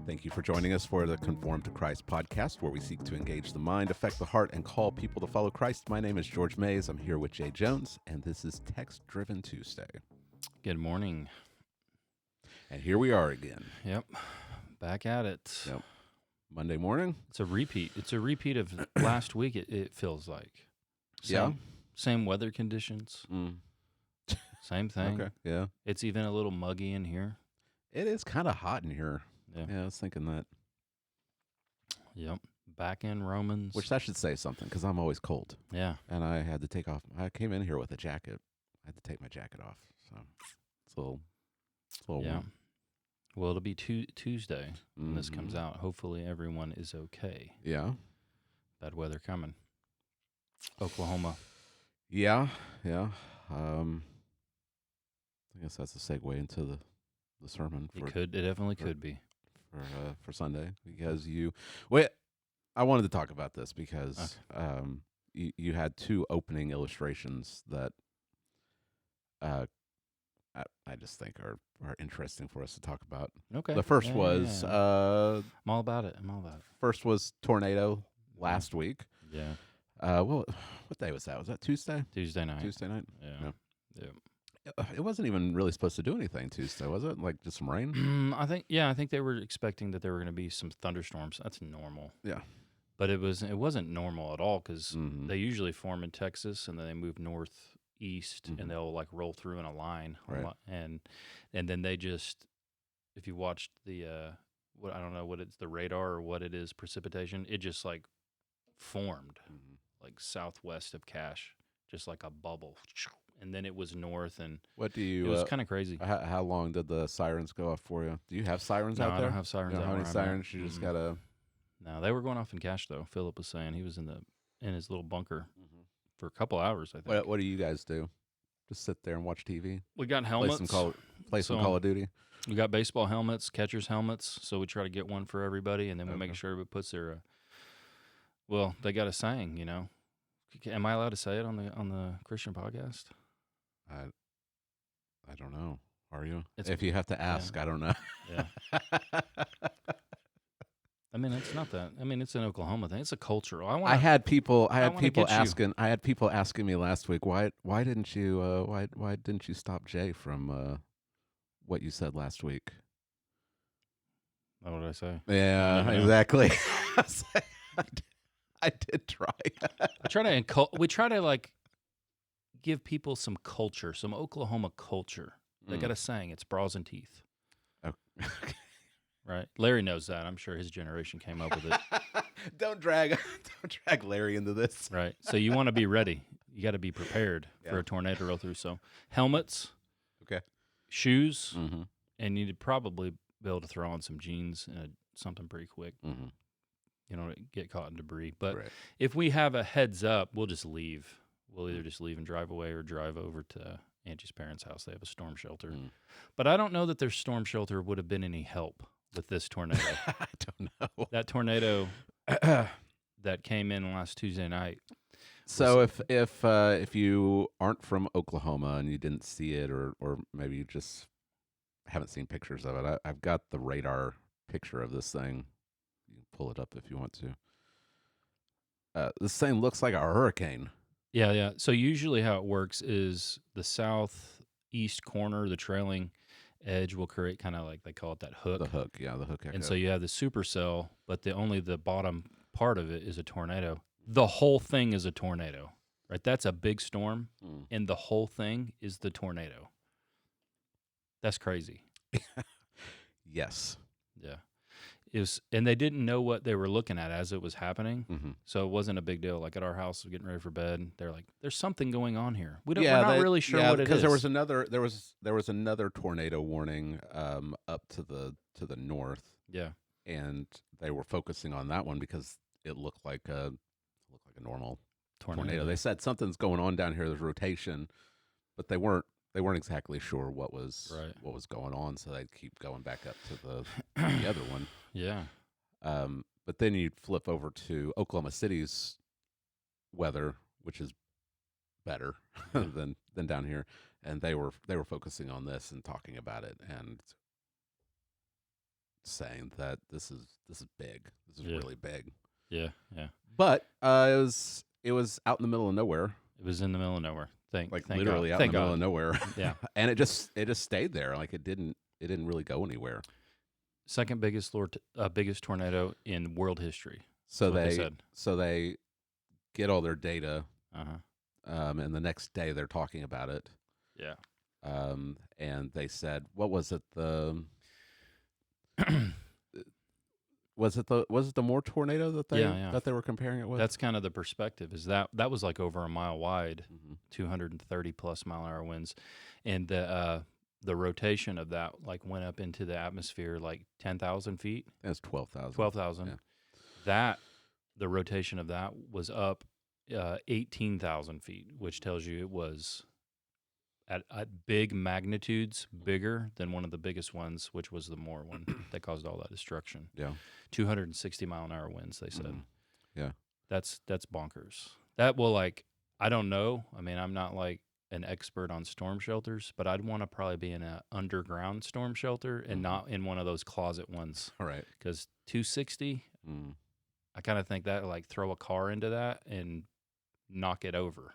Thank you for joining us for the Conform to Christ podcast, where we seek to engage the mind, affect the heart, and call people to follow Christ. My name is George Mays. I'm here with Jay Jones, and this is Text Driven Tuesday. Good morning. And here we are again. Yep. Back at it. Yep. Monday morning. It's a repeat. It's a repeat of last week, it feels like. Yeah. Same weather conditions. Same thing. Okay. Yeah. It's even a little muggy in here. It is kind of hot in here. Yeah. I was thinking that. Yep. Back in Romans. Which that should say something, because I'm always cold. Yeah. And I had to take off. I came in here with a jacket. I had to take my jacket off. So it's a little warm. Well, it'll be Tuesday when this comes out. Hopefully everyone is okay. Yeah. Bad weather coming. Oklahoma. Yeah. Yeah. I guess that's a segue into the sermon. It definitely could be. For Sunday, because I wanted to talk about this because you had two opening illustrations that I just think are interesting for us to talk about. Okay. The first was I'm all about it. First was tornado last week. Yeah. Well, what day was that? Was that Tuesday? Tuesday night. Yeah. Yeah. It wasn't even really supposed to do anything Tuesday, was it? Like just some rain? I think they were expecting that there were going to be some thunderstorms. That's normal. Yeah. But it wasn't normal at all because Mm-hmm. they usually form in Texas and then they move northeast and they'll like roll through in a line. Right. And then they just, if you watched the, I don't know what it's, the radar or what it is, precipitation, it just like formed like southwest of Cache, just like a bubble. And then it was north, and What do you? it was kind of crazy. How long did the sirens go off for you? Do you have sirens No, out there? I don't have sirens You don't out have any where I'm at. sirens? You just gotta. No, they were going off in Cache though. Philip was saying he was in his little bunker for a couple hours. I think. What do you guys do? Just sit there and watch TV? We got helmets. Play some Call of Duty. We got baseball helmets, catcher's helmets. So we try to get one for everybody, and then we make sure everybody puts their. Well, they got a saying, you know. Am I allowed to say it on the Christian podcast? I don't know. Are you? It's- If you have to ask, I don't know. Yeah. I mean, it's not that. I mean, it's an Oklahoma thing. It's a culture. I had people wanna get you. asking me last week why didn't you stop Jay from what you said last week? What did I say? Yeah, exactly. I did try. We try to like give people some culture, some Oklahoma culture. They got a saying. It's bras and teeth. Oh. Right? Larry knows that. I'm sure his generation came up with it. Don't drag Larry into this. Right. So you want to be ready. You got to be prepared for a tornado to roll through. So helmets, Okay. shoes, and you need to probably be able to throw on some jeans and something pretty quick. You know, get caught in debris. But if we have a heads up, we'll just leave. We'll either just leave and drive away or drive over to Angie's parents' house. They have a storm shelter. But I don't know that their storm shelter would have been any help with this tornado. I don't know. That tornado that came in last Tuesday night. So if you aren't from Oklahoma and you didn't see it, or maybe you just haven't seen pictures of it, I've got the radar picture of this thing. You can pull it up if you want to. This thing looks like a hurricane. Yeah. So usually how it works is the southeast corner, the trailing edge will create kind of like they call it that hook. The hook, yeah, the hook echo. And so you have the supercell, but only the bottom part of it is a tornado. The whole thing is a tornado, right? That's a big storm, and the whole thing is the tornado. That's crazy. Yes. Yeah. And they didn't know what they were looking at as it was happening, so it wasn't a big deal. Like at our house, we're getting ready for bed. They're like, "There's something going on here. We're not really sure what it is." Because there was another tornado warning up to the north. Yeah, and they were focusing on that one because it looked like a normal tornado. They said something's going on down here. There's rotation, but they weren't exactly sure what was going on. So they'd keep going back up to the other one. Yeah. But then you'd flip over to Oklahoma City's weather, which is better than down here, and they were focusing on this and talking about it, and saying that this is big. This is really big. Yeah, yeah. But it was out in the middle of nowhere. It was in the middle of nowhere. Thank literally God. out in the middle of nowhere. Yeah. And it just stayed there. Like it didn't really go anywhere. Second biggest tornado in world history. So they get all their data. And the next day they're talking about it. Yeah. And they said, what was it? Was it the Moore tornado that they were comparing it with? That's kind of the perspective. Is that was like over a mile wide, 230 plus mile an hour winds, and the rotation of that like went up into the atmosphere like 10,000 feet. That's 12,000. 12,000. Yeah. The rotation of that was up 18,000 feet, which tells you it was at big magnitudes, bigger than one of the biggest ones, which was the Moore one that caused all that destruction. Yeah. 260 mile an hour winds, they said. Yeah. That's bonkers. That will I don't know. I mean, I'm not like an expert on storm shelters, but I'd want to probably be in an underground storm shelter and not in one of those closet ones. All right. Because 260, I kind of think that like throw a car into that and knock it over.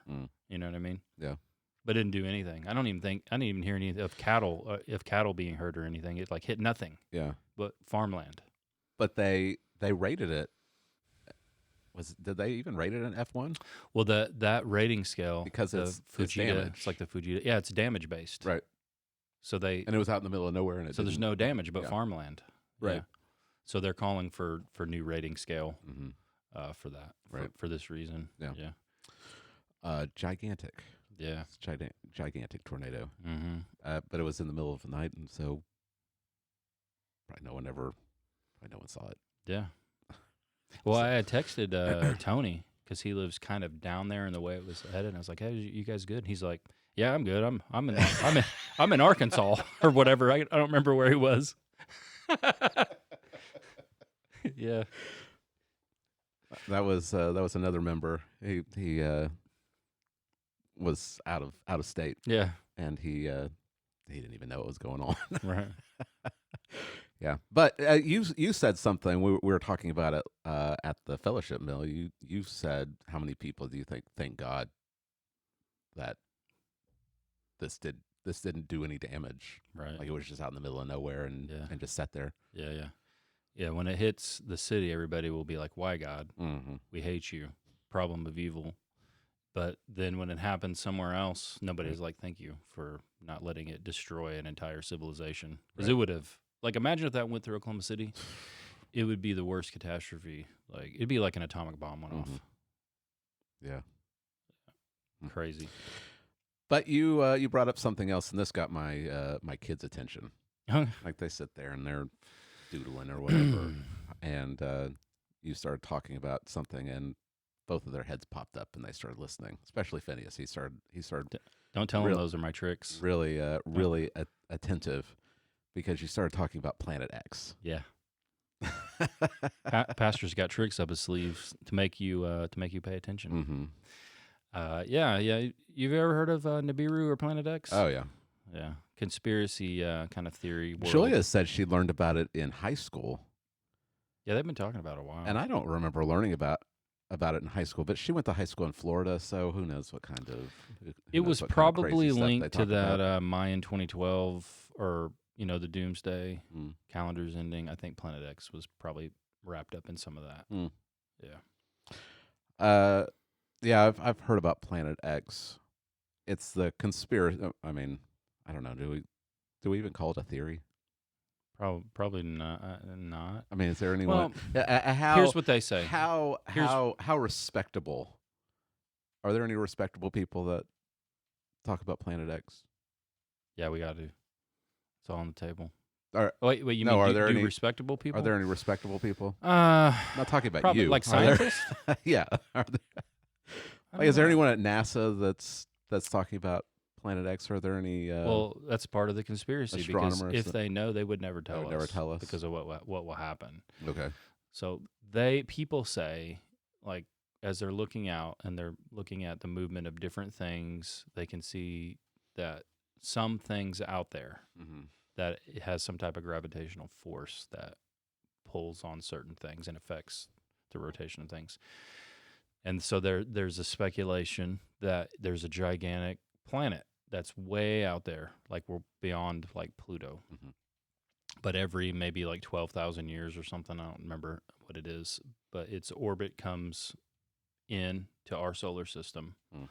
You know what I mean? Yeah. But it didn't do anything. I didn't even hear any of cattle being hurt or anything. It like hit nothing. Yeah. But farmland. But they rated it. Did they even rate it an F1? Well, that rating scale, because it's Fujita, it's like the Fujita. Yeah, it's damage based. Right. So and it was out in the middle of nowhere, and there's no damage but farmland. Right. Yeah. So they're calling for new rating scale for that for this reason. Yeah. Yeah. Gigantic. Yeah. It's gigantic tornado. But it was in the middle of the night, and so probably no one saw it. Yeah. Well, I had texted Tony because he lives kind of down there in the way it was headed. And I was like, "Hey, you guys good?" And he's like, "Yeah, I'm good. I'm in Arkansas or whatever. I don't remember where he was." Yeah. That was another member. He was out of state. Yeah. And he didn't even know what was going on. Right. Yeah. But you said something. We were talking about it at the fellowship meal. You said, how many people do you think thank God that this didn't do any damage? Right. Like it was just out in the middle of nowhere and just sat there. Yeah, yeah. Yeah, when it hits the city, everybody will be like, "Why, God? We hate you. Problem of evil." But then when it happens somewhere else, nobody's like, "Thank you for not letting it destroy an entire civilization." Because it would have, like, imagine if that went through Oklahoma City, it would be the worst catastrophe. Like, it'd be like an atomic bomb went off. Yeah. Crazy. But you brought up something else, and this got my kids' attention. Like they sit there and they're doodling or whatever, and you started talking about something, and both of their heads popped up and they started listening. Especially Phineas. He started. Don't tell him those are my tricks. Really, attentive, because you started talking about Planet X. Yeah. Pastor's got tricks up his sleeves to make you pay attention. Yeah. You've ever heard of Nibiru or Planet X? Oh yeah. Yeah. Conspiracy kind of theory world. Julia said she learned about it in high school. Yeah, they've been talking about it a while. And I don't remember learning about it in high school, but she went to high school in Florida, so who knows what kind of... It was probably linked to that Mayan 2012, or, the doomsday calendars ending. I think Planet X was probably wrapped up in some of that. Yeah. Yeah, I've heard about Planet X. It's the conspiracy... I mean, I don't know. Do we even call it a theory? Probably not. I mean, is there anyone? Well, how, here's what they say. How respectable? Are there any respectable people that talk about Planet X? Yeah, we got to. It's all on the table. Wait. You mean do respectable people? Are there any respectable people? I'm not talking about you. Like scientists? Yeah. Is there anyone at NASA that's talking about Planet X? Are there any? Well, that's part of the conspiracy, because if they know, they would never tell us. Never tell us because of what will happen. Okay. So people say, like, as they're looking out and they're looking at the movement of different things, they can see that some things out there that it has some type of gravitational force that pulls on certain things and affects the rotation of things. And so there's a speculation that there's a gigantic planet that's way out there, like we're beyond like Pluto. Mm-hmm. But every maybe like 12,000 years or something, I don't remember what it is, but its orbit comes in to our solar system. Mm.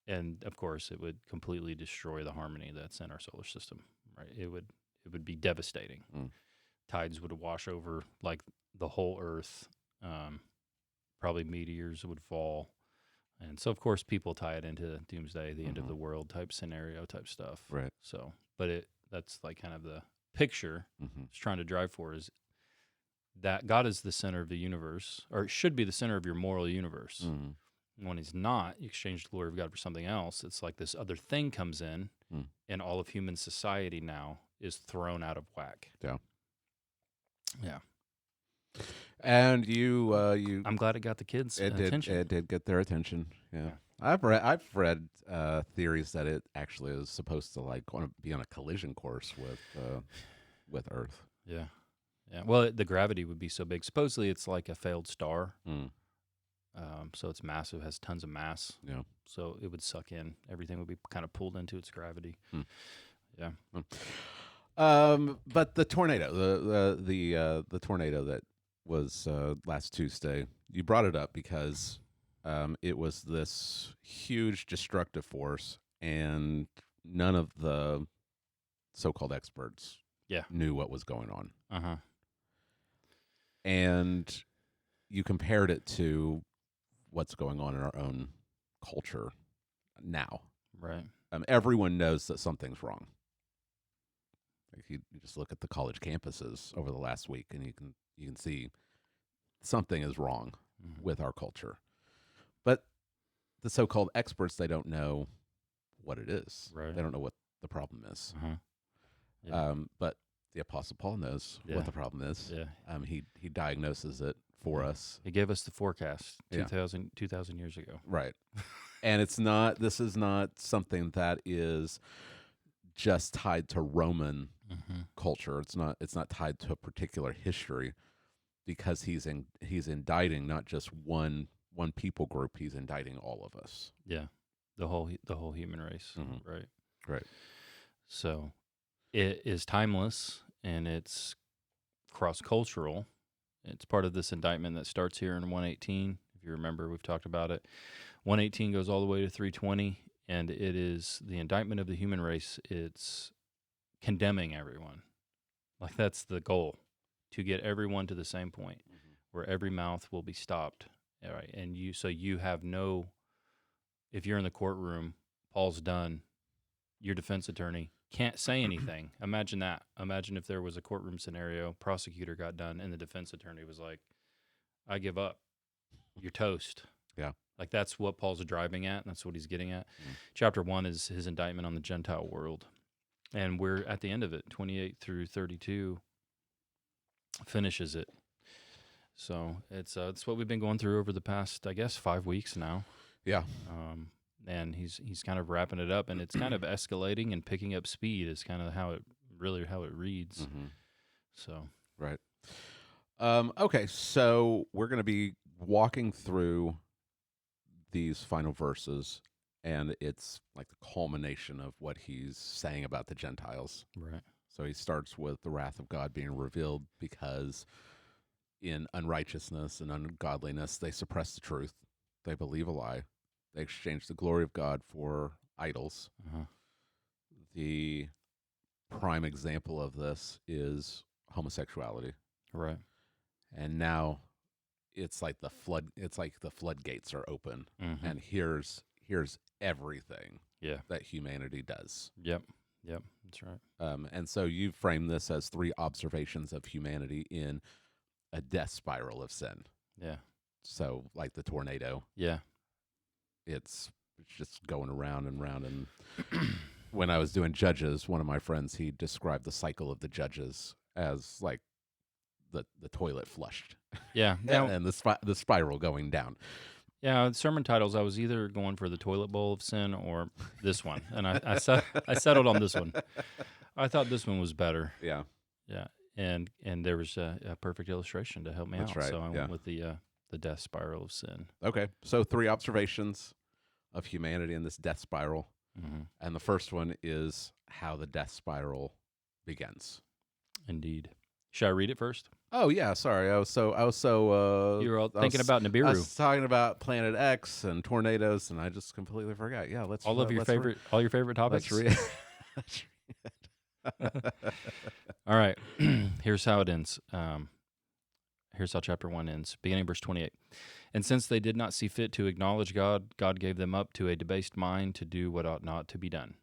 And of course, it would completely destroy the harmony that's in our solar system, right? It would be devastating. Mm. Tides would wash over like the whole Earth. Probably meteors would fall. And so, of course, people tie it into doomsday, the end of the world type scenario type stuff. Right. So, but that's like kind of the picture it's trying to drive for, is that God is the center of the universe, or it should be the center of your moral universe. When he's not, you exchange the glory of God for something else. It's like this other thing comes in, and all of human society now is thrown out of whack. Yeah. Yeah. And you I'm glad it got the kids' attention. It did get their attention. Yeah. I've read theories that it actually is supposed to like want to be on a collision course with Earth. Yeah. Yeah. Well, the gravity would be so big. Supposedly, it's like a failed star. So it's massive, has tons of mass. Yeah. So it would suck in. Everything would be kind of pulled into its gravity. Yeah. But the tornado, the tornado that was last Tuesday, you brought it up because it was this huge destructive force, and none of the so-called experts knew what was going on. And you compared it to what's going on in our own culture now. Right. Everyone knows that something's wrong. Like you just look at the college campuses over the last week, and you can see something is wrong with our culture. But the so-called experts, they don't know what it is. Right. They don't know what the problem is. Yeah. But the Apostle Paul knows what the problem is. Yeah. He diagnoses it for us. He gave us the forecast 2,000 years ago. Right. And this is not something that is just tied to Roman culture. It's not tied to a particular history, because he's indicting not just one people group. He's indicting all of us. Yeah, the whole human race. Right. So it is timeless, and it's cross-cultural. It's part of this indictment that starts here in 118. If you remember, we've talked about it. 118 goes all the way to 320, and it is the indictment of the human race. It's condemning everyone. Like, that's the goal, to get everyone to the same point where every mouth will be stopped. All right. And you have no, if you're in the courtroom, Paul's done, your defense attorney can't say anything. Imagine that. Imagine if there was a courtroom scenario, prosecutor got done, and the defense attorney was like, I give up. You're toast. Yeah. Like, that's what Paul's driving at, and that's what he's getting at. Chapter 1 is his indictment on the Gentile world. And we're at the end of it, 28 through 32 finishes it. So it's what we've been going through over the past, I guess, 5 weeks now. Yeah. And he's kind of wrapping it up, and it's kind of escalating and picking up speed is kind of how it reads. So right. Okay, so we're going to be walking through these final verses, and it's like the culmination of what he's saying about the Gentiles. Right. So he starts with the wrath of God being revealed because in unrighteousness and ungodliness they suppress the truth. They believe a lie. They exchange the glory of God for idols. The prime example of this is homosexuality. Right. And now it's like the floodgates are open, and here's everything that humanity does. Yep, that's right. And so you frame this as 3 observations of humanity in a death spiral of sin. Yeah. So like the tornado. Yeah. It's just going around and round. And when I was doing Judges, one of my friends, he described the cycle of the Judges as like the toilet flushed. Yeah. And the spiral going down. Yeah, sermon titles, I was either going for the toilet bowl of sin or this one. And I settled on this one. I thought this one was better. Yeah. Yeah. and there was a perfect illustration to help me That's out. right. So I Yeah. went with the death spiral of sin. Okay. So 3 observations of humanity in this death spiral. Mm-hmm. And the first one is how the death spiral begins. Indeed. Should I read it first? Oh yeah, sorry. I was so You were all thinking about Nibiru. I was talking about Planet X and tornadoes, and I just completely forgot. Yeah, let's all your favorite topics. Let's read. All right. Here's how it ends. Here's how chapter 1 ends. Beginning verse 28. And since they did not see fit to acknowledge God, God gave them up to a debased mind to do what ought not to be done.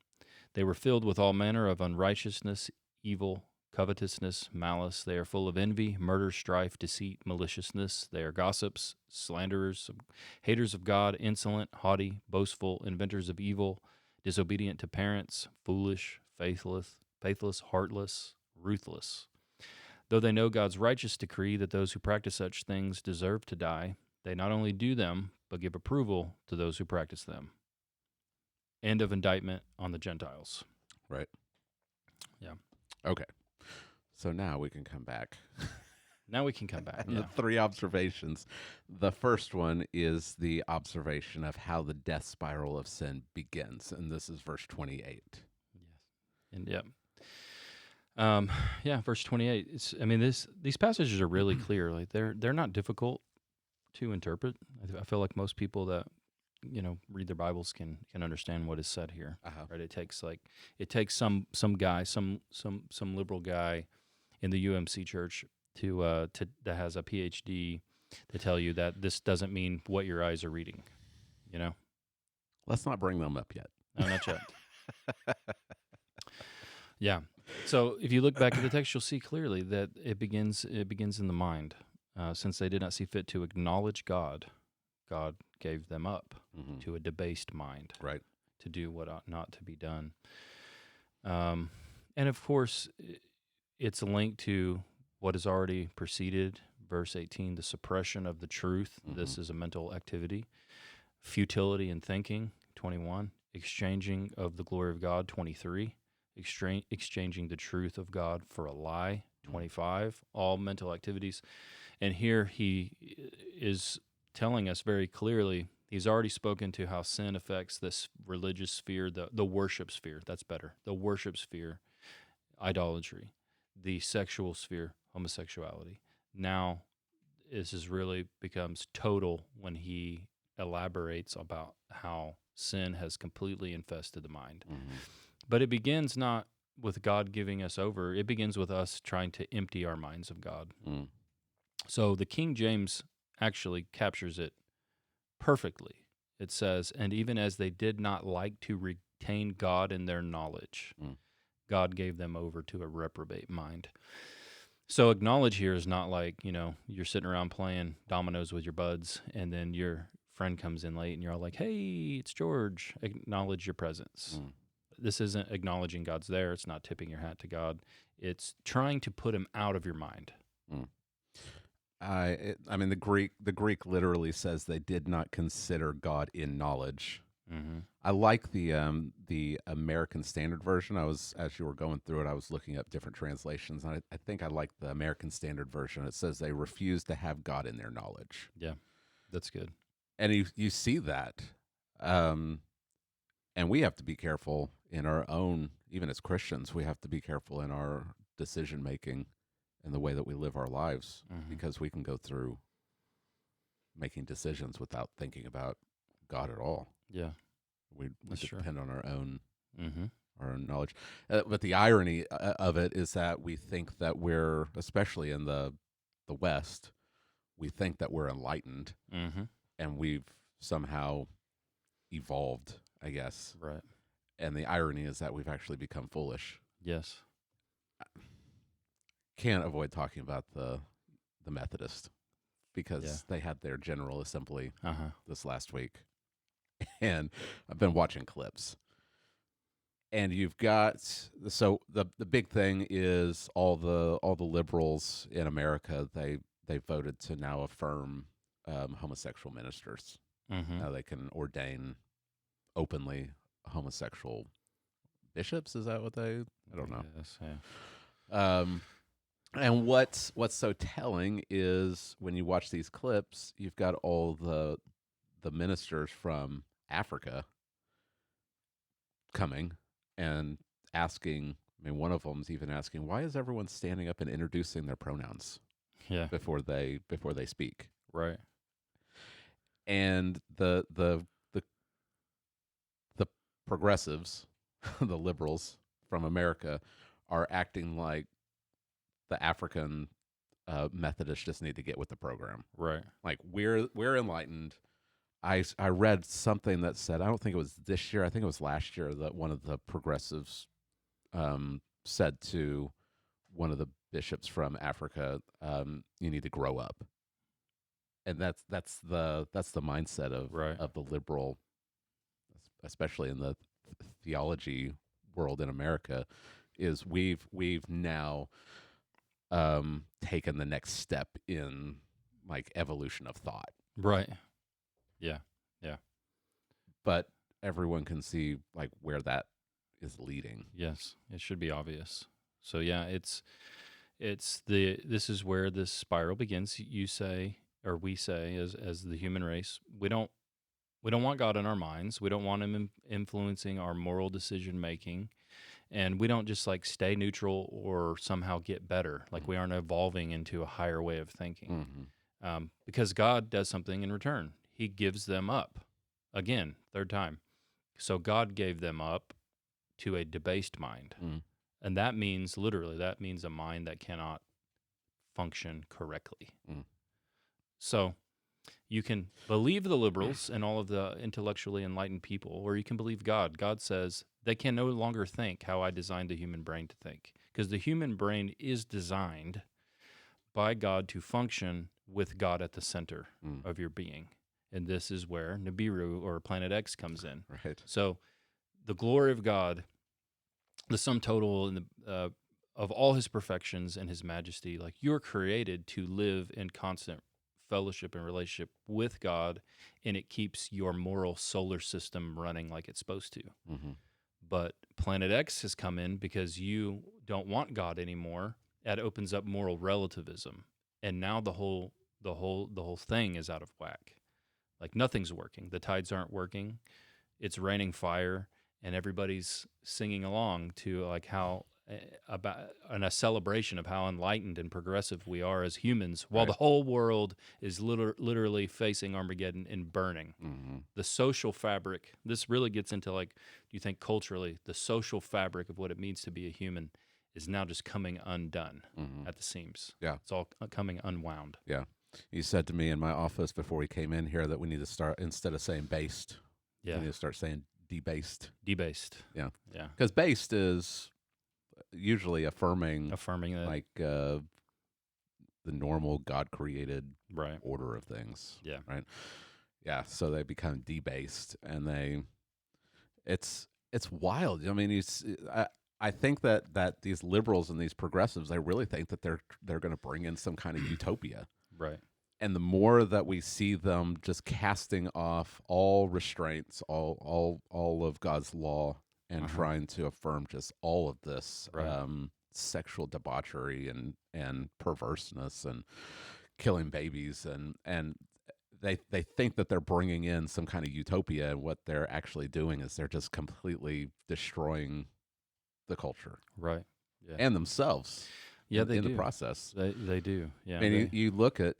They were filled with all manner of unrighteousness, evil, covetousness, malice. They are full of envy, murder, strife, deceit, maliciousness. They are gossips, slanderers, haters of God, insolent, haughty, boastful, inventors of evil, disobedient to parents, foolish, faithless, heartless, ruthless. Though they know God's righteous decree that those who practice such things deserve to die, they not only do them, but give approval to those who practice them. End of indictment on the Gentiles. Right. Yeah. Okay. So now we can come back. Now we can come back. The 3 observations. The first one is the observation of how the death spiral of sin begins, and this is verse 28. Yes. And verse 28. These passages are really clear. Like they're not difficult to interpret. I feel like most people that read their Bibles can understand what is said here. Right? It takes some guy, some liberal guy in the UMC church that has a PhD to tell you that this doesn't mean what your eyes are reading. Let's not bring them up yet. No, not yet. Yeah. So if you look back at the text, you'll see clearly that it begins in the mind. Since they did not see fit to acknowledge God, God gave them up to a debased mind, right, to do what ought not to be done. And of course, it's linked to what has already preceded, verse 18, the suppression of the truth. This is a mental activity. Futility in thinking, 21. Exchanging of the glory of God, 23. Exchanging the truth of God for a lie, 25. All mental activities. And here he is telling us very clearly, he's already spoken to how sin affects this religious sphere, the worship sphere. That's better. The worship sphere, idolatry. The sexual sphere, homosexuality. Now, this is really becomes total when he elaborates about how sin has completely infested the mind. But it begins not with God giving us over. It begins with us trying to empty our minds of God. So the King James actually captures it perfectly. It says, and even as they did not like to retain God in their knowledge, God gave them over to a reprobate mind. So acknowledge here is not like, you're sitting around playing dominoes with your buds, and then your friend comes in late, and you're all like, hey, it's George. Acknowledge your presence. This isn't acknowledging God's there. It's not tipping your hat to God. It's trying to put him out of your mind. The Greek literally says they did not consider God in knowledge. I like the American Standard Version. As you were going through it, I was looking up different translations, and I think I like the American Standard Version. It says they refused to have God in their knowledge. Yeah, that's good. And you see that, and we have to be careful in our own, even as Christians, we have to be careful in our decision making and the way that we live our lives, because we can go through making decisions without thinking about God at all. Yeah, we depend true. on our own knowledge. But the irony of it is that we think that we're, especially in the West, we think that we're enlightened, and we've somehow evolved, I guess. Right. And the irony is that we've actually become foolish. Yes. Can't avoid talking about the Methodist, because they had their General Assembly this last week, and I've been watching clips. And you've got, so the big thing is all the liberals in America, they voted to now affirm homosexual ministers. Now they can ordain openly homosexual bishops. Is that what I don't know. Yes, yeah. And what's so telling is when you watch these clips, you've got all the ministers from Africa coming and asking. I mean, one of them's even asking, "Why is everyone standing up and introducing their pronouns Yeah. before they speak?" Right. And the progressives, the liberals from America, are acting like the African Methodists just need to get with the program. Right. Like we're enlightened. I read something that said, I don't think it was this year, I think it was last year, that one of the progressives said to one of the bishops from Africa, "You need to grow up." And that's the mindset Right. of the liberal, especially in the theology world in America, is we've now taken the next step in like evolution of thought. Right. Yeah. Yeah. But everyone can see like where that is leading. Yes. It should be obvious. So yeah, this is where this spiral begins. You say, or we say, as the human race, we don't want God in our minds. We don't want him influencing our moral decision making. And we don't just like stay neutral or somehow get better. Like we aren't evolving into a higher way of thinking. Because God does something in return. He gives them up. Again, third time. So God gave them up to a debased mind. And that means, literally, that means a mind that cannot function correctly. So you can believe the liberals and all of the intellectually enlightened people, or you can believe God. God says they can no longer think how I designed the human brain to think, because the human brain is designed by God to function with God at the center of your being. And this is where Nibiru or Planet X comes in. Right. So the glory of God, the sum total in of all his perfections and his majesty, like you're created to live in constant fellowship and relationship with God, and it keeps your moral solar system running like it's supposed to. But Planet X has come in because you don't want God anymore. That opens up moral relativism, and now the whole thing is out of whack. Like nothing's working. The tides aren't working. It's raining fire, and everybody's singing along to like how about a celebration of how enlightened and progressive we are as humans, while the whole world is literally facing Armageddon and burning. The social fabric. This really gets into like, do you think culturally the social fabric of what it means to be a human is now just coming undone at the seams? Yeah, it's all coming unwound. Yeah. You said to me in my office before we came in here that we need to start, instead of saying based, we need to start saying debased. Debased. Yeah. Yeah. Because based is usually affirming that, like the normal God created order of things. Yeah. Right. Yeah. So they become debased, and it's wild. I mean, I think that these liberals and these progressives, they really think that they're going to bring in some kind of utopia. Right. And the more that we see them just casting off all restraints, all of God's law, and trying to affirm just all of this sexual debauchery and perverseness and killing babies, and they think that they're bringing in some kind of utopia, and what they're actually doing is they're just completely destroying the culture, and themselves. Yeah, in the process. They do. Yeah. And you look at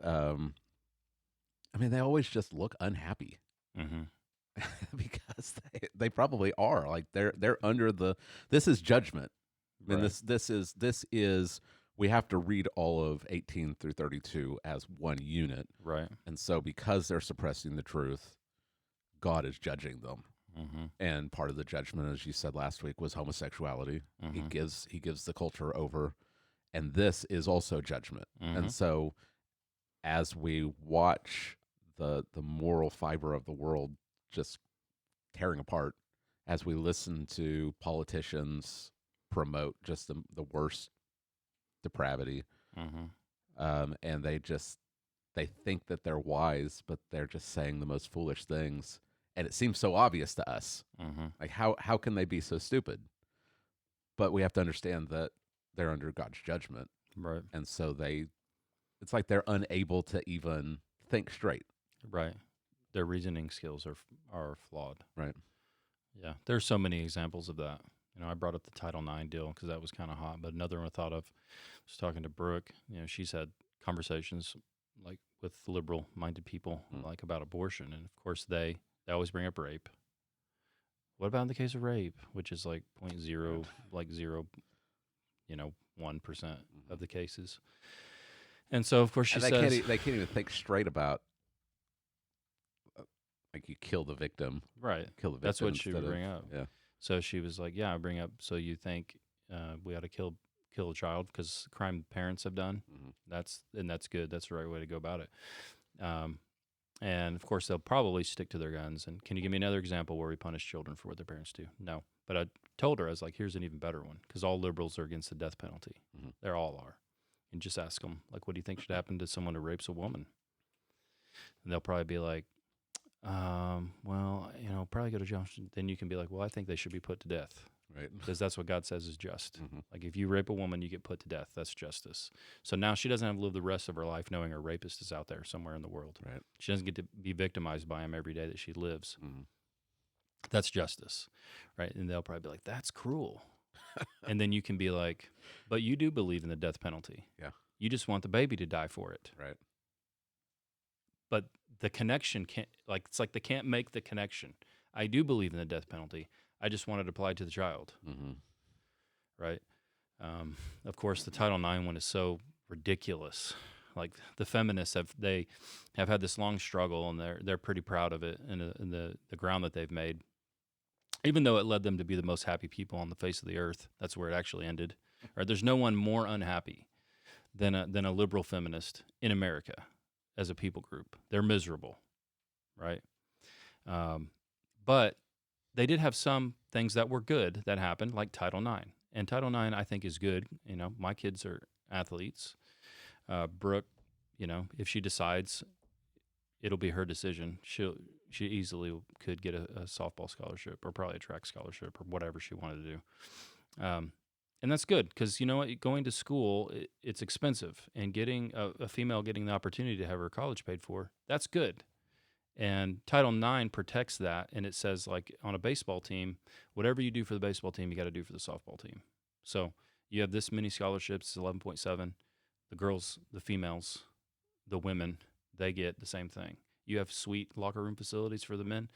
I mean, they always just look unhappy. Because they probably are. Like they're under this is judgment. I mean, this is we have to read all of 18 through 32 as one unit. Right. And so because they're suppressing the truth, God is judging them. And part of the judgment, as you said last week, was homosexuality. He gives the culture over, and this is also judgment. And so, as we watch the moral fiber of the world just tearing apart, as we listen to politicians promote just the worst depravity, and they think that they're wise, but they're just saying the most foolish things. And it seems so obvious to us. Like, how can they be so stupid? But we have to understand that they're under God's judgment. Right. And so it's like they're unable to even think straight. Right. Their reasoning skills are flawed. Right. Yeah. There's so many examples of that. I brought up the Title IX deal because that was kind of hot. But another one I thought of was talking to Brooke. She's had conversations like with liberal-minded people like about abortion, and of course they always bring up rape. What about in the case of rape, which is like 0.0, like 1% of the cases? And so, of course, she says they can't even think straight about like you kill the victim, right. Kill the victim. That's what she would bring up. Yeah. So she was like, "Yeah, I bring up. So you think we ought to kill a child because crime parents have done? That's good. That's the right way to go about it." And of course, they'll probably stick to their guns. And can you give me another example where we punish children for what their parents do? No. But I told her, I was like, here's an even better one, because all liberals are against the death penalty. They all are. And just ask them, like, what do you think should happen to someone who rapes a woman? And they'll probably be like, well, probably go to jail. Then you can be like, well, I think they should be put to death. Right. Because that's what God says is just. Like if you rape a woman, you get put to death. That's justice. So now she doesn't have to live the rest of her life knowing her rapist is out there somewhere in the world. Right. She doesn't get to be victimized by him every day that she lives. That's justice, right? And they'll probably be like, that's cruel. And then you can be like, but you do believe in the death penalty. Yeah. You just want the baby to die for it. Right. But the connection can't, it's like they can't make the connection. I do believe in the death penalty. I just want it applied to the child. Right. Of course, the Title IX one is so ridiculous. Like the feminists have had this long struggle, and they're pretty proud of it and the ground that they've made. Even though it led them to be the most happy people on the face of the earth, that's where it actually ended. Right? There's no one more unhappy than a liberal feminist in America as a people group. They're miserable, right? But they did have some things that were good that happened, like Title IX. And Title IX, I think, is good. My kids are athletes. Brooke, if she decides, it'll be her decision. She easily could get a softball scholarship or probably a track scholarship or whatever she wanted to do. And that's good because, going to school, it's expensive. And getting a female getting the opportunity to have her college paid for, that's good. And Title IX protects that, and it says, like, on a baseball team, whatever you do for the baseball team, you got to do for the softball team. So you have this many scholarships, 11.7. The girls, the females, the women, they get the same thing. You have sweet locker room facilities for the men.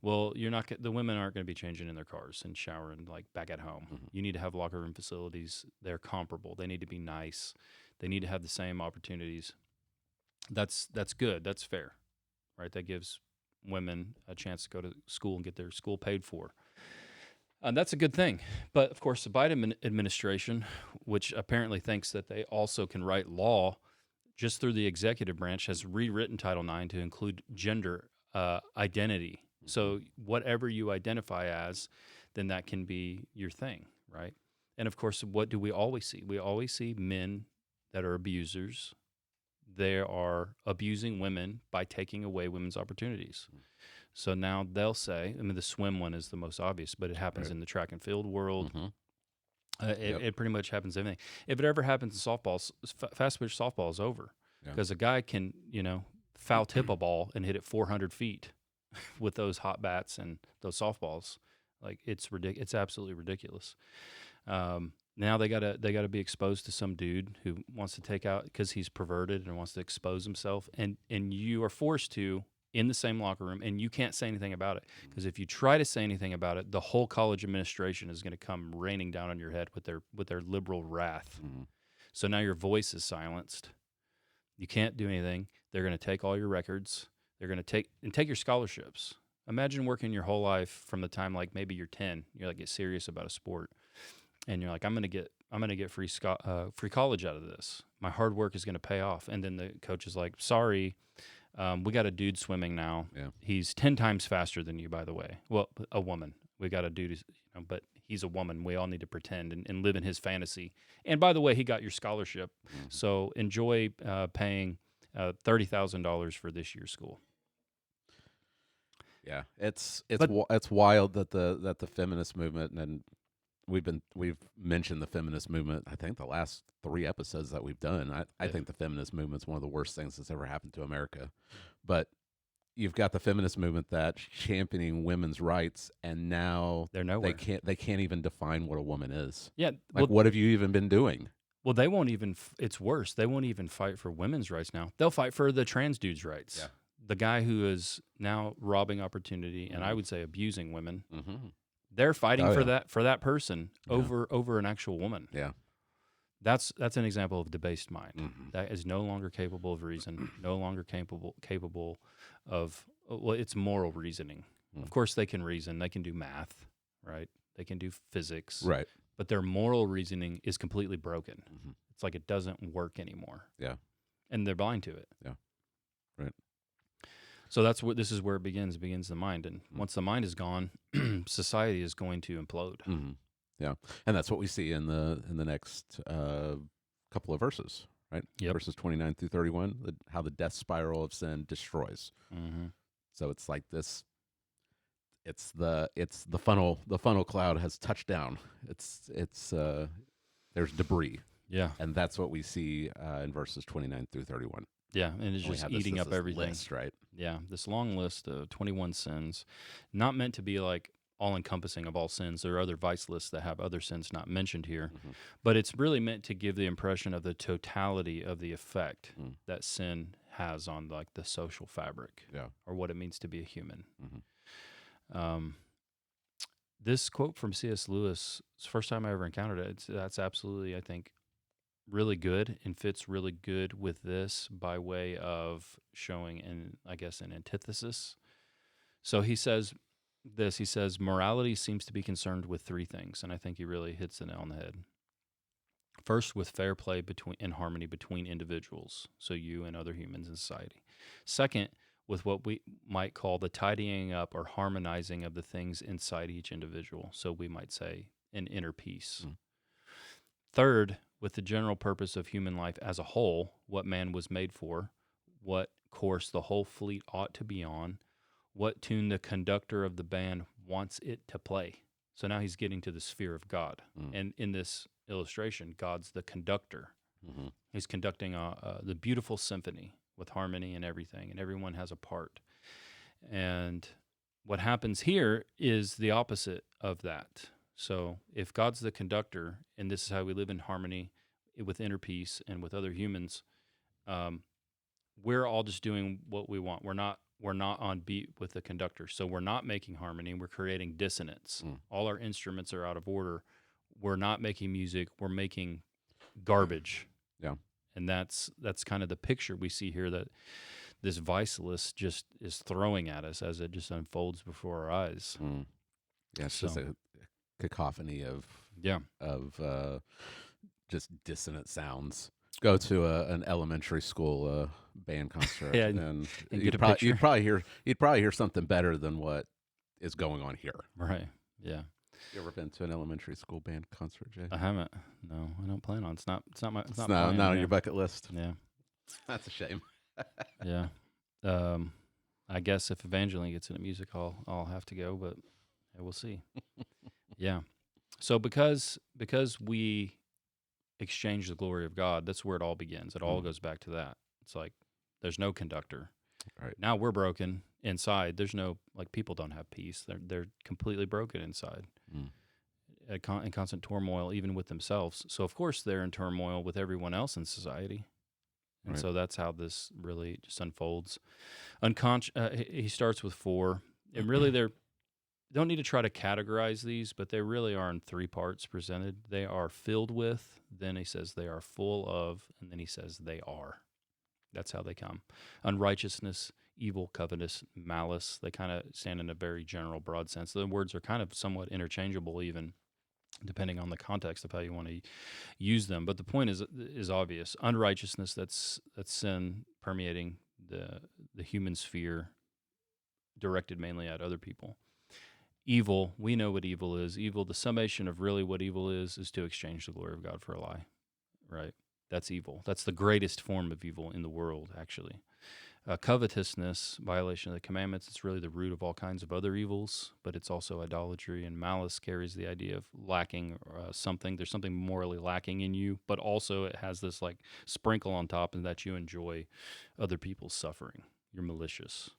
Well, the women aren't going to be changing in their cars and showering like back at home. You need to have locker room facilities. They're comparable. They need to be nice. They need to have the same opportunities. That's good. That's fair. Right, that gives women a chance to go to school and get their school paid for. And that's a good thing. But, of course, the Biden administration, which apparently thinks that they also can write law just through the executive branch, has rewritten Title IX to include gender identity. So whatever you identify as, then that can be your thing, right? And, of course, what do we always see? We always see men that are abusers. They are abusing women by taking away women's opportunities. So now they'll say, the swim one is the most obvious, but it happens in the track and field world. It pretty much happens in everything. If it ever happens in softball, fast pitch softball is over because a guy can, foul tip a ball and hit it 400 feet with those hot bats and those softballs. Like it's ridiculous. It's absolutely ridiculous. Now they gotta be exposed to some dude who wants to take out because he's perverted and wants to expose himself, and you are forced to in the same locker room, and you can't say anything about it because if you try to say anything about it, the whole college administration is going to come raining down on your head with their liberal wrath. So now your voice is silenced. You can't do anything. They're going to take all your records. They're going to take your scholarships. Imagine working your whole life from the time like maybe you're 10. You're like get serious about a sport. And you're like, I'm gonna get free college out of this. My hard work is gonna pay off. And then the coach is like, sorry, we got a dude swimming now. Yeah. He's 10 times faster than you, by the way. Well, a woman. We got a dude, but he's a woman. We all need to pretend and live in his fantasy. And by the way, he got your scholarship, so enjoy paying $30,000 for this year's school. Yeah, it's wild that the feminist movement and we've mentioned the feminist movement. I think the last 3 episodes that we've done. I think the feminist movement's one of the worst things that's ever happened to America. But you've got the feminist movement that's championing women's rights, and now they're nowhere. They can't even define what a woman is. Yeah, like what have you even been doing? Well, they won't even. It's worse. They won't even fight for women's rights now. They'll fight for the trans dude's rights. Yeah. The guy who is now robbing opportunity, and I would say abusing women. Mm-hmm. They're fighting for that person over an actual woman. Yeah. That's an example of debased mind. Mm-hmm. That is no longer capable of reason, no longer capable of it's moral reasoning. Mm. Of course they can reason, they can do math, right? They can do physics. Right. But their moral reasoning is completely broken. Mm-hmm. It's like it doesn't work anymore. Yeah. And they're blind to it. Yeah. Right. So this is where it begins the mind. And once the mind is gone, society is going to implode. Mm-hmm. Yeah. And that's what we see in the next couple of verses, right? Yep. Verses 29 through 31, how the death spiral of sin destroys. Mm-hmm. So it's like this, it's the funnel cloud has touched down. It's there's debris. Yeah. And that's what we see in verses 29 through 31. Yeah, and it's just eating up everything. List, right? Yeah, this long list of 21 sins, not meant to be like all-encompassing of all sins. There are other vice lists that have other sins not mentioned here, but it's really meant to give the impression of the totality of the effect that sin has on like the social fabric, or what it means to be a human. This quote from C.S. Lewis, it's the first time I ever encountered it. That's absolutely, I think, really good and fits really good with this by way of showing, an antithesis. So he says this, he says, morality seems to be concerned with 3 things, and I think he really hits the nail on the head. First, with fair play and harmony between individuals, so you and other humans in society. Second, with what we might call the tidying up or harmonizing of the things inside each individual, so we might say an inner peace. Third, with the general purpose of human life as a whole, what man was made for, what course the whole fleet ought to be on, what tune the conductor of the band wants it to play. So now he's getting to the sphere of God. And in this illustration, God's the conductor. He's conducting the beautiful symphony with harmony and everything, and everyone has a part. And what happens here is the opposite of that. So if God's the conductor, and this is how we live in harmony with inner peace and with other humans, we're all just doing what we want. We're not on beat with the conductor. So we're not making harmony. We're creating dissonance. All our instruments are out of order. We're not making music. We're making garbage. Yeah. And that's kind of the picture we see here that this vice list just is throwing at us as it just unfolds before our eyes. Yeah, it's just a cacophony of just dissonant sounds. Go to an elementary school band concert, and you'd probably hear something better than what is going on here. Right. Yeah. You ever been to an elementary school band concert, Jay? I haven't. No, I don't plan on. It's not not on your bucket list. Yeah. That's a shame. Yeah. I guess if Evangeline gets into music hall, I'll have to go, but we'll see. Yeah. So because we exchange the glory of God, that's where it all begins. It all goes back to that. It's like there's no conductor. Right. Now we're broken inside. There's no, like, people don't have peace. They're completely broken inside. In constant turmoil, even with themselves. So of course they're in turmoil with everyone else in society. And so that's how this really just unfolds. He starts with 4. And really they don't need to try to categorize these, but they really are in 3 parts presented. They are filled with, then he says they are full of, and then he says they are. That's how they come. Unrighteousness, evil, covetous, malice, they kind of stand in a very general, broad sense. The words are kind of somewhat interchangeable even, depending on the context of how you want to use them. But the point is obvious. Unrighteousness, that's sin permeating the human sphere, directed mainly at other people. Evil, we know what evil is. Evil, the summation of really what evil is to exchange the glory of God for a lie, right? That's evil. That's the greatest form of evil in the world, actually. Covetousness, violation of the commandments, it's really the root of all kinds of other evils, but it's also idolatry. And malice carries the idea of lacking something. There's something morally lacking in you, but also it has this like sprinkle on top, and that you enjoy other people's suffering. You're malicious.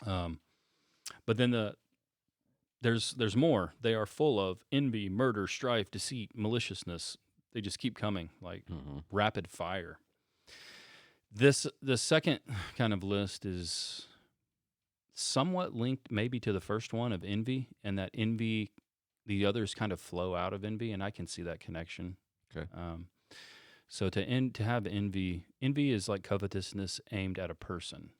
But then there's more. They are full of envy, murder, strife, deceit, maliciousness. They just keep coming like rapid fire. The second kind of list is somewhat linked maybe to the first one of envy, and that envy, the others kind of flow out of envy, and I can see that connection. Okay. So to have envy is like covetousness aimed at a person,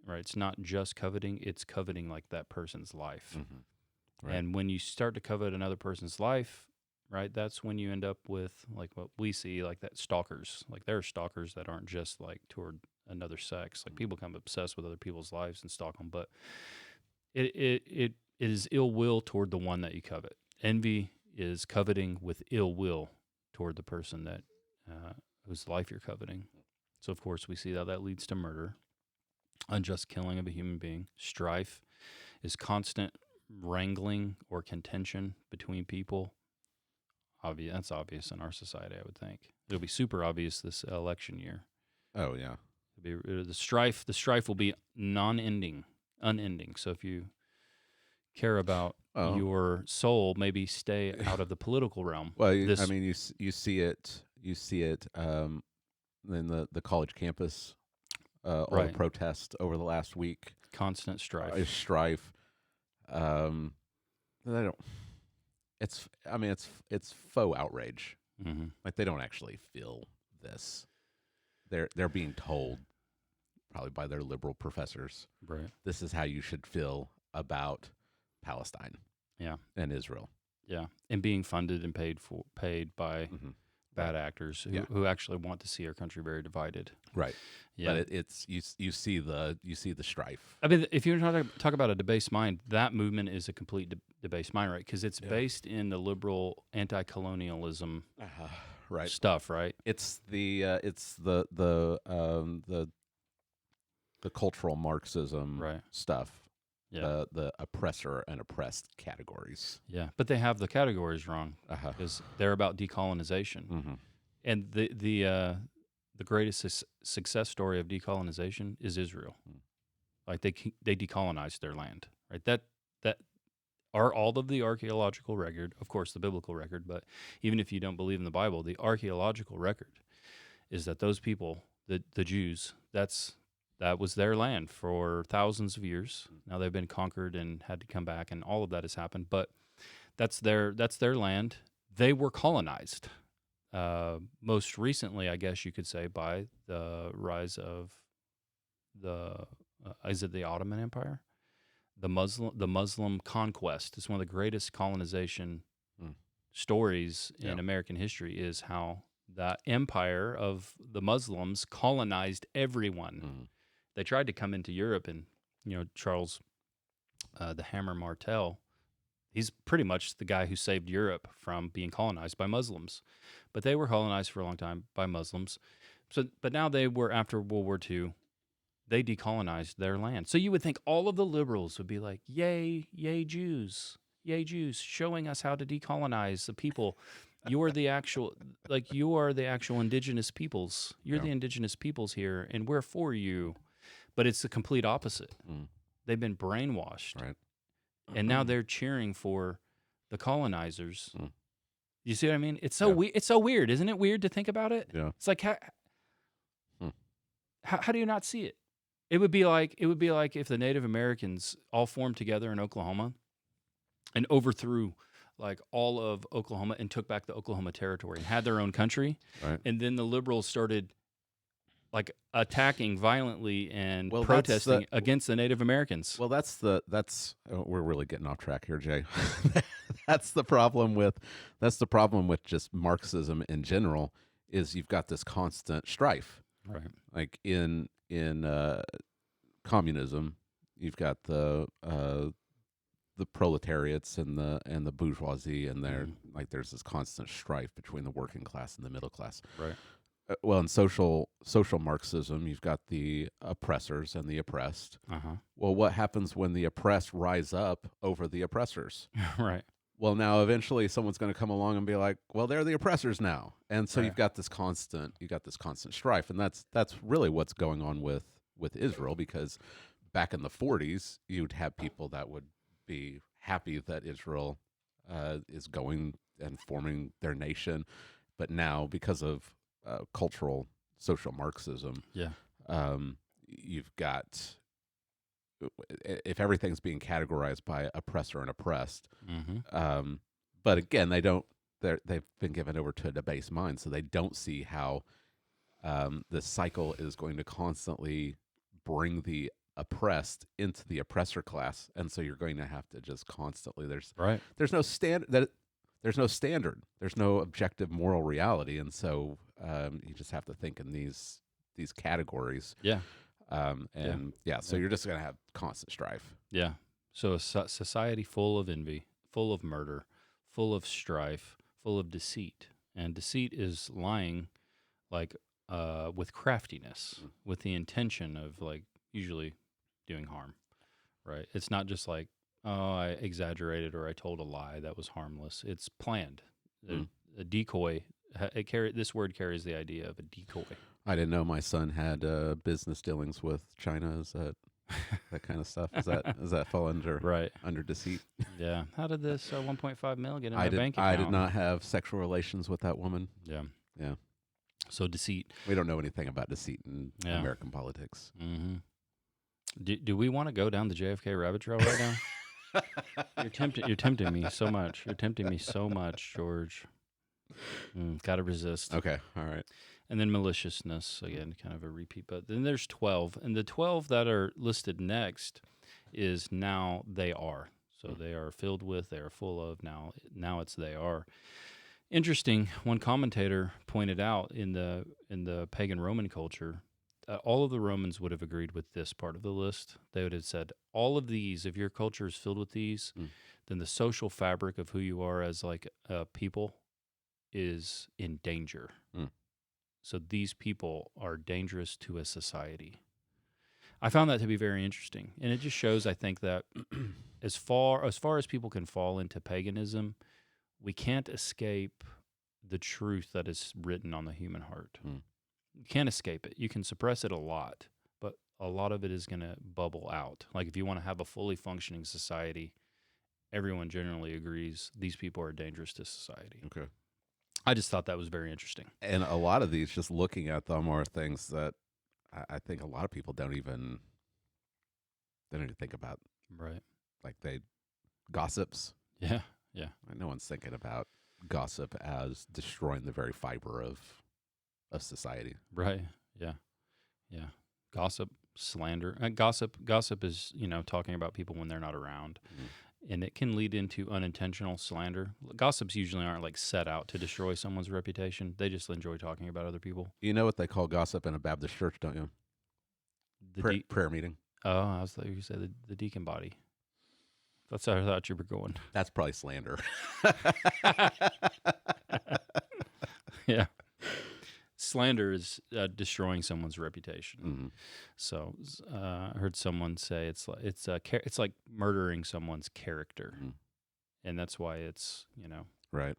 right? It's not just coveting; it's coveting like that person's life. Mm-hmm. Right. And when you start to covet another person's life, right, that's when you end up with like what we see, like that stalkers. Like there are stalkers that aren't just like toward another sex. Like people become obsessed with other people's lives and stalk them, but it is ill will toward the one that you covet. Envy is coveting with ill will toward the person that whose life you're coveting. So of course we see how that leads to murder, unjust killing of a human being. Strife is constant wrangling or contention between people. That's obvious in our society, I would think. It'll be super obvious this election year. Oh yeah, the strife will be unending. So if you care about your soul, maybe stay out of the political realm. Well, you see it in the college campus, all the protests over the last week. Constant strife. Strife. They don't. It's faux outrage. Mm-hmm. Like they don't actually feel this. They're being told, probably by their liberal professors, right? This is how you should feel about Palestine, and Israel, and being funded and paid by bad actors who actually want to see our country very divided, right? Yeah, but it's you see the strife. I mean, if you're talk about a debased mind, that movement is a complete debased mind, right? Because it's based in the liberal anti-colonialism stuff, right? It's the cultural Marxism stuff. Yeah. The oppressor and oppressed categories. Yeah, but they have the categories wrong because they're about decolonization. Mm-hmm. And the greatest success story of decolonization is Israel. Mm. Like they decolonized their land, right? That are all of the archaeological record, of course, the biblical record, but even if you don't believe in the Bible, the archaeological record is that those people, the Jews, that was their land for thousands of years. Now they've been conquered and had to come back, and all of that has happened. But that's their land. They were colonized. Most recently, I guess you could say, by the rise of is it the Ottoman Empire? The Muslim conquest. It's one of the greatest colonization stories in American history. Is how that empire of the Muslims colonized everyone. Mm-hmm. They tried to come into Europe, and Charles, the Hammer Martel, he's pretty much the guy who saved Europe from being colonized by Muslims. But they were colonized for a long time by Muslims. But now they were, after World War II, they decolonized their land. So you would think all of the liberals would be like, yay Jews, showing us how to decolonize the people. You are the actual indigenous peoples. You're the indigenous peoples here, and we're for you. But it's the complete opposite. Mm. They've been brainwashed. Right. And now they're cheering for the colonizers. Mm. You see what I mean? It's so it's so weird. Isn't it weird to think about it? Yeah. It's like how do you not see it? It would be like if the Native Americans all formed together in Oklahoma and overthrew like all of Oklahoma and took back the Oklahoma Territory and had their own country. Right. And then the liberals started like attacking violently and protesting against the Native Americans. Well, we're really getting off track here, Jay. That's the problem with just Marxism in general, is you've got this constant strife. Right. Like in communism, you've got the proletariats and the bourgeoisie, and there's this constant strife between the working class and the middle class. Right. well, in social Marxism, you've got the oppressors and the oppressed. Well, what happens when the oppressed rise up over the oppressors? Right. Well, now eventually someone's going to come along and be like, "Well, they're the oppressors now," and so Right. you've got this constant strife, and that's really what's going on with Israel, because back in the 40s, you'd have people that would be happy that Israel is going and forming their nation, but now because of cultural social Marxism, Yeah. you've got, if everything's being categorized by oppressor and oppressed, but again, they've been given over to a debased mind, so they don't see how this cycle is going to constantly bring the oppressed into the oppressor class, and so you're going to have to just constantly there's no standard, there's no objective moral reality, and so you just have to think in these categories. Yeah. So you're just going to have constant strife. Yeah. So a society full of envy, full of murder, full of strife, full of deceit. And deceit is lying, like with craftiness, with the intention of like usually doing harm, right? It's not just like, oh, I exaggerated or I told a lie that was harmless. It's planned. A decoy. This word carries the idea of a decoy. I didn't know my son had business dealings with China. Is that kind of stuff? Does that fall under deceit? Yeah. How did this 1.5 mil get in my bank account? I did not have sexual relations with that woman. Yeah. Yeah. So deceit. We don't know anything about deceit in American politics. Mm-hmm. Do we want to go down the JFK rabbit trail right now? You're tempting me so much. You're tempting me so much, George. Gotta resist. Okay. All right. And then maliciousness, again, kind of a repeat. But then there's 12. And the 12 that are listed next is now they are. So they are filled with, they are full of, now it's they are. Interesting, one commentator pointed out in the pagan Roman culture, all of the Romans would have agreed with this part of the list. They would have said, all of these, if your culture is filled with these, then the social fabric of who you are as like a people is in danger. So these people are dangerous to a society. I found that to be very interesting. And it just shows, I think, that as far as people can fall into paganism, we can't escape the truth that is written on the human heart. You can't escape it. You can suppress it a lot, but a lot of it is going to bubble out. Like if you want to have a fully functioning society, everyone generally agrees these people are dangerous to society. Okay. I just thought that was very interesting. And a lot of these, just looking at them, are things that I think a lot of people don't even think about. Right. Like gossips. Yeah. No one's thinking about gossip as destroying the very fiber of society. Right. Yeah. Gossip, slander. Gossip is, talking about people when they're not around. And it can lead into unintentional slander. Gossips usually aren't like set out to destroy someone's reputation. They just enjoy talking about other people. You know what they call gossip in a Baptist church, don't you? Prayer meeting. Oh, I was like you said the deacon body. That's how I thought you were going. That's probably slander. Yeah. Slander is destroying someone's reputation. So I heard someone say it's like murdering someone's character, and that's why it's right.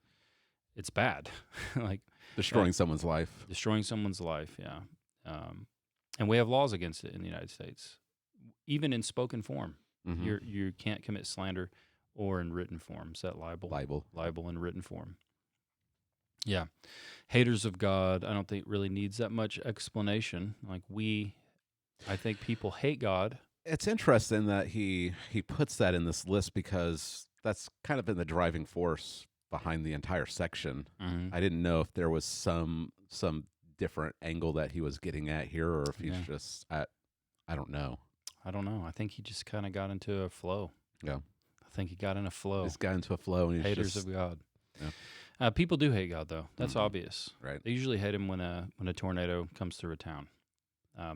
It's bad, like destroying someone's life. Destroying someone's life, yeah. And we have laws against it in the United States, even in spoken form. You can't commit slander, or in written form. Is that libel? Libel in written form. Yeah. Haters of God, I don't think really needs that much explanation. Like I think people hate God. It's interesting that he puts that in this list, because that's kind of been the driving force behind the entire section. I didn't know if there was some different angle that he was getting at here, or if he's just I don't know. I think he just kind of got into a flow. Yeah. I think he got in a flow. He's got into a flow. And haters of God. Yeah. People do hate God, though. That's obvious. Right. They usually hate him when a tornado comes through a town.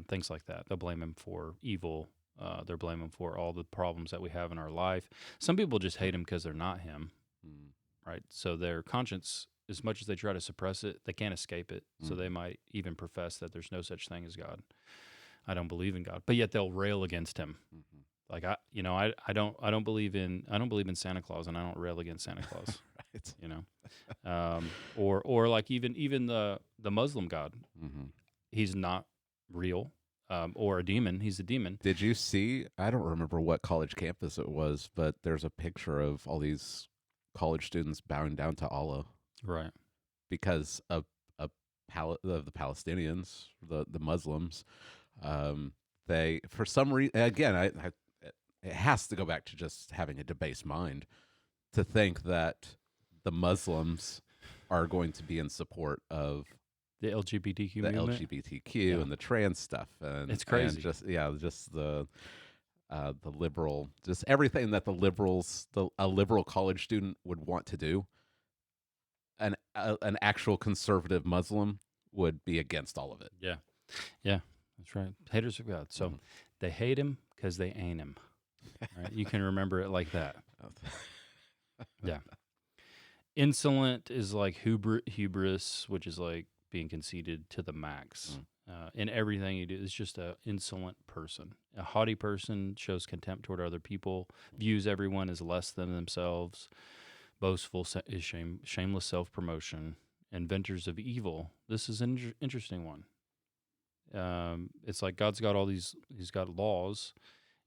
Things like that. They'll blame him for evil. They'll blame him for all the problems that we have in our life. Some people just hate him because they're not him. Right. So their conscience as much as they try to suppress it, they can't escape it. So they might even profess that there's no such thing as God. I don't believe in God, but yet they'll rail against him. Like I don't believe in Santa Claus, and I don't rail against Santa Claus. Right. Or like even the Muslim God, he's not real. Or a demon. He's a demon. Did you see? I don't remember what college campus it was, but there's a picture of all these college students bowing down to Allah, right? Because of the Palestinians, the Muslims. They, for some reason, again, it has to go back to just having a debased mind to think that the Muslims are going to be in support of the LGBTQ movement? LGBTQ and the trans stuff, and it's crazy. And just the liberal, just everything that a liberal college student would want to do. An actual conservative Muslim would be against all of it. Yeah, that's right. Haters of God. So they hate him because they ain't him. Right? You can remember it like that. Yeah. Insolent is like hubris, which is like being conceited to the max. In everything you do, it's just an insolent person. A haughty person shows contempt toward other people, views everyone as less than themselves, boastful is shameless self-promotion, inventors of evil. This is an interesting one. It's like God's got he's got laws,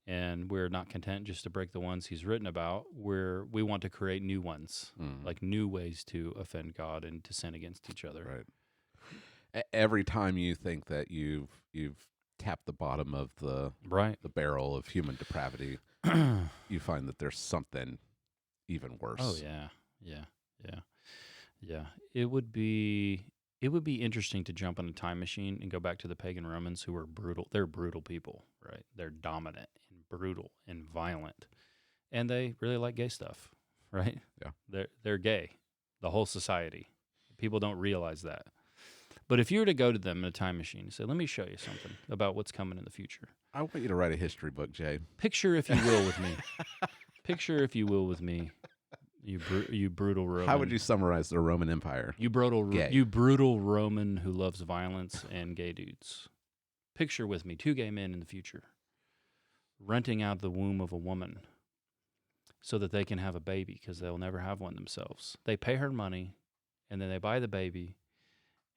and we're not content just to break the ones he's written about. We want to create new ones, like new ways to offend God and to sin against each other. Right. Every time you think that you've tapped the bottom of the barrel of human depravity, you find that there's something even worse. Oh yeah. It would be interesting to jump in a time machine and go back to the pagan Romans, who were brutal. They're brutal people, right? They're dominant and brutal and violent, and they really like gay stuff, right? Yeah, they're gay. The whole society. People don't realize that. But if you were to go to them in a time machine and say, let me show you something about what's coming in the future. I want you to write a history book, Jay. Picture, if you will, with me. Picture, if you will, with me. You brutal Roman. How would you summarize the Roman Empire? You brutal Roman who loves violence and gay dudes. Picture with me 2 gay men in the future renting out the womb of a woman so that they can have a baby, because they'll never have one themselves. They pay her money, and then they buy the baby,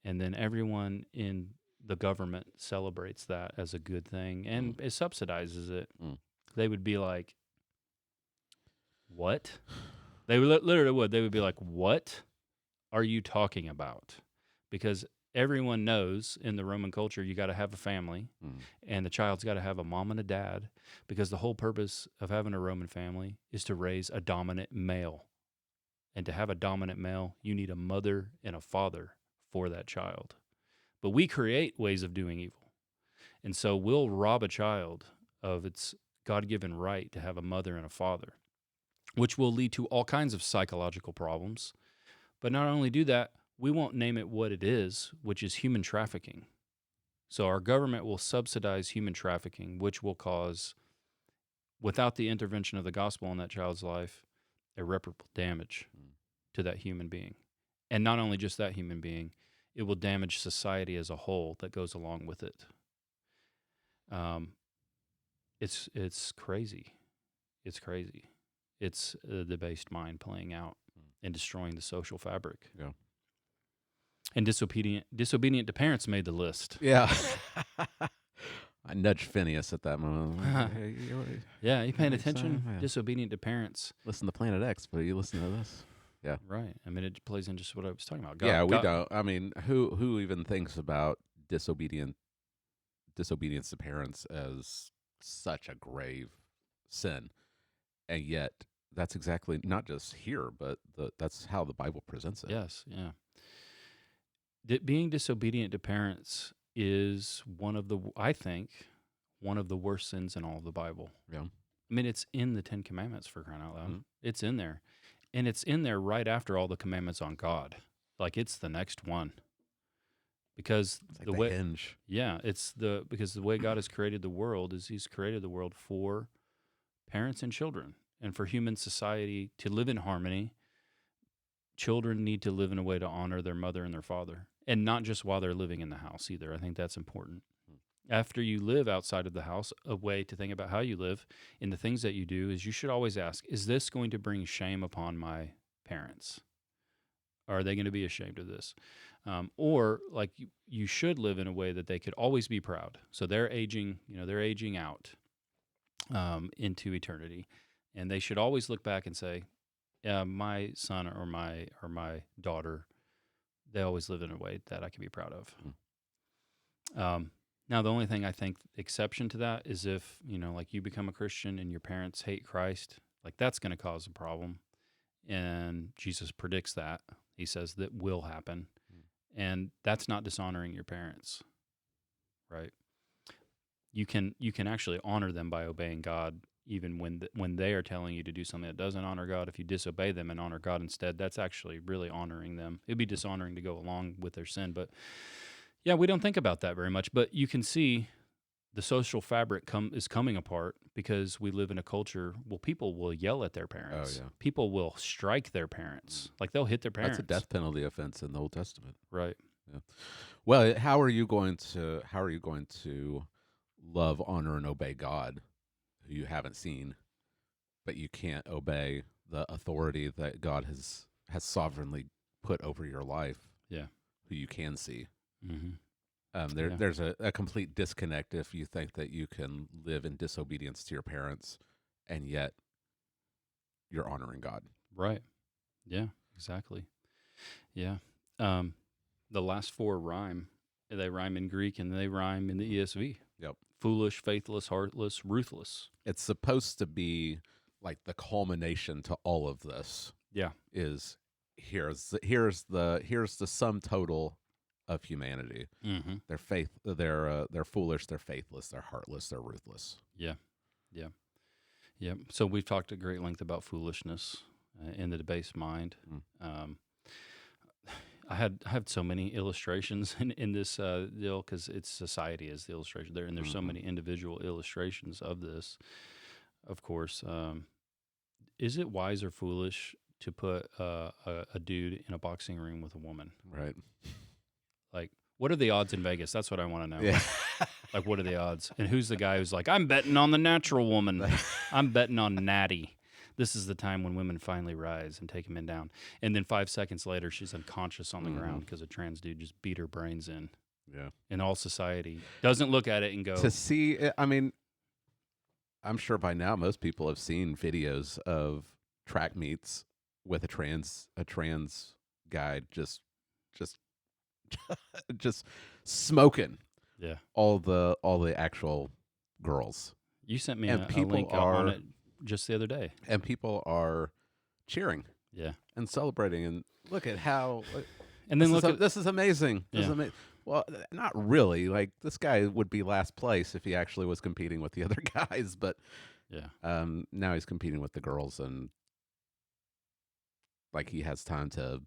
and then everyone in the government celebrates that as a good thing, and it subsidizes it. They would be like, what? They literally would. They would be like, what are you talking about? Because everyone knows in the Roman culture, you got to have a family, and the child's got to have a mom and a dad, because the whole purpose of having a Roman family is to raise a dominant male. And to have a dominant male, you need a mother and a father for that child. But we create ways of doing evil. And so we'll rob a child of its God-given right to have a mother and a father, which will lead to all kinds of psychological problems. But not only do that, we won't name it what it is, which is human trafficking. So our government will subsidize human trafficking, which will cause, without the intervention of the gospel in that child's life, irreparable damage to that human being. And not only just that human being, it will damage society as a whole that goes along with it. It's crazy. It's crazy. It's a debased mind playing out and destroying the social fabric. Yeah. And disobedient to parents made the list. Yeah. I nudged Phineas at that moment. Yeah, you paying attention? Yeah. Disobedient to parents. Listen to Planet X, but you listen to this. Yeah. Right. I mean, it plays into just what I was talking about. We don't. I mean, who even thinks about disobedience to parents as such a grave sin? And yet, that's exactly not just here, but that's how the Bible presents it. Yes, yeah. Being disobedient to parents is I think, one of the worst sins in all of the Bible. Yeah. I mean, it's in the 10 Commandments, for crying out loud. It's in there. And it's in there right after all the commandments on God. Like, it's the next one. Because it's like the way hinge. Yeah, because the way God has created the world is he's created the world for parents and children, and for human society to live in harmony children need to live in a way to honor their mother and their father, and not just while they're living in the house either. I think that's important. After you live outside of the house, a way to think about how you live and the things that you do is you should always ask, is this going to bring shame upon my parents? Are they going to be ashamed of this? Or like you should live in a way that they could always be proud. So they're aging, they're aging out into eternity, and they should always look back and say, my son or my daughter, they always live in a way that I can be proud of. Now, the only thing I think exception to that is if, like you become a Christian and your parents hate Christ, like that's going to cause a problem. And Jesus predicts that. He says that will happen. And that's not dishonoring your parents, right? You can actually honor them by obeying God, even when they are telling you to do something that doesn't honor God. If you disobey them and honor God instead, that's actually really honoring them. It'd be dishonoring to go along with their sin, but yeah, we don't think about that very much. But you can see the social fabric is coming apart because we live in a culture. Well, people will yell at their parents. Oh, yeah. People will strike their parents. Like they'll hit their parents. That's a death penalty offense in the Old Testament. Right. Yeah. Well, how are you going to love, honor, and obey God, who you haven't seen, but you can't obey the authority that God has sovereignly put over your life? Yeah. Who you can see. Mm-hmm. There's a complete disconnect if you think that you can live in disobedience to your parents and yet you're honoring God. Right. Yeah, exactly. Yeah. The last four rhyme. They rhyme in Greek and they rhyme in the ESV. Yep. Foolish, faithless, heartless, ruthless. It's supposed to be like the culmination to all of this. Yeah. Is here's the sum total of humanity. Mm-hmm. They're foolish, they're faithless, they're heartless, they're ruthless. Yeah. So we've talked at great length about foolishness in the debased mind. I have so many illustrations in this deal because it's society as the illustration there, and there's so many individual illustrations of this. Of course, is it wise or foolish to put a dude in a boxing ring with a woman? Right. Like, what are the odds in Vegas? That's what I want to know. Yeah. Like, what are the odds? And who's the guy who's like, I'm betting on the natural woman. I'm betting on Natty. This is the time when women finally rise and take men down. And then 5 seconds later, she's unconscious on the ground because a trans dude just beat her brains in. Yeah. And all society doesn't look at it and go. To see, I mean, I'm sure by now most people have seen videos of track meets with a trans guy just smoking. Yeah. All the actual girls. You sent me a link on it just the other day. And people are cheering. Yeah. And celebrating and look at how and then this is amazing. Yeah. This is amazing. Well, not really. Like this guy would be last place if he actually was competing with the other guys, but yeah. Now he's competing with the girls and like he has time to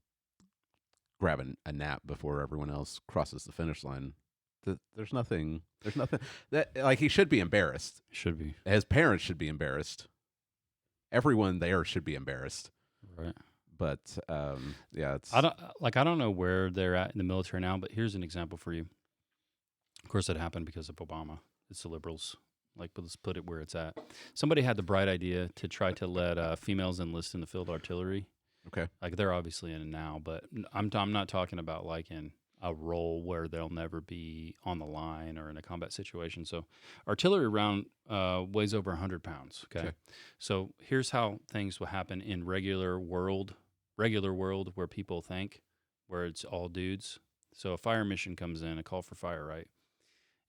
grab a nap before everyone else crosses the finish line. There's nothing that like he should be embarrassed. Should be. His parents should be embarrassed. Everyone there should be embarrassed. Right. But yeah, it's I don't know where they're at in the military now, but here's an example for you. Of course, it happened because of Obama. It's the liberals. Like, let's put it where it's at. Somebody had the bright idea to try to let females enlist in the field artillery. Okay. Like they're obviously in it now, but I'm not talking about like in a role where they'll never be on the line or in a combat situation. So artillery round weighs over 100 pounds. Okay. So here's how things will happen in regular world where people think, where it's all dudes. So a fire mission comes in, a call for fire, right?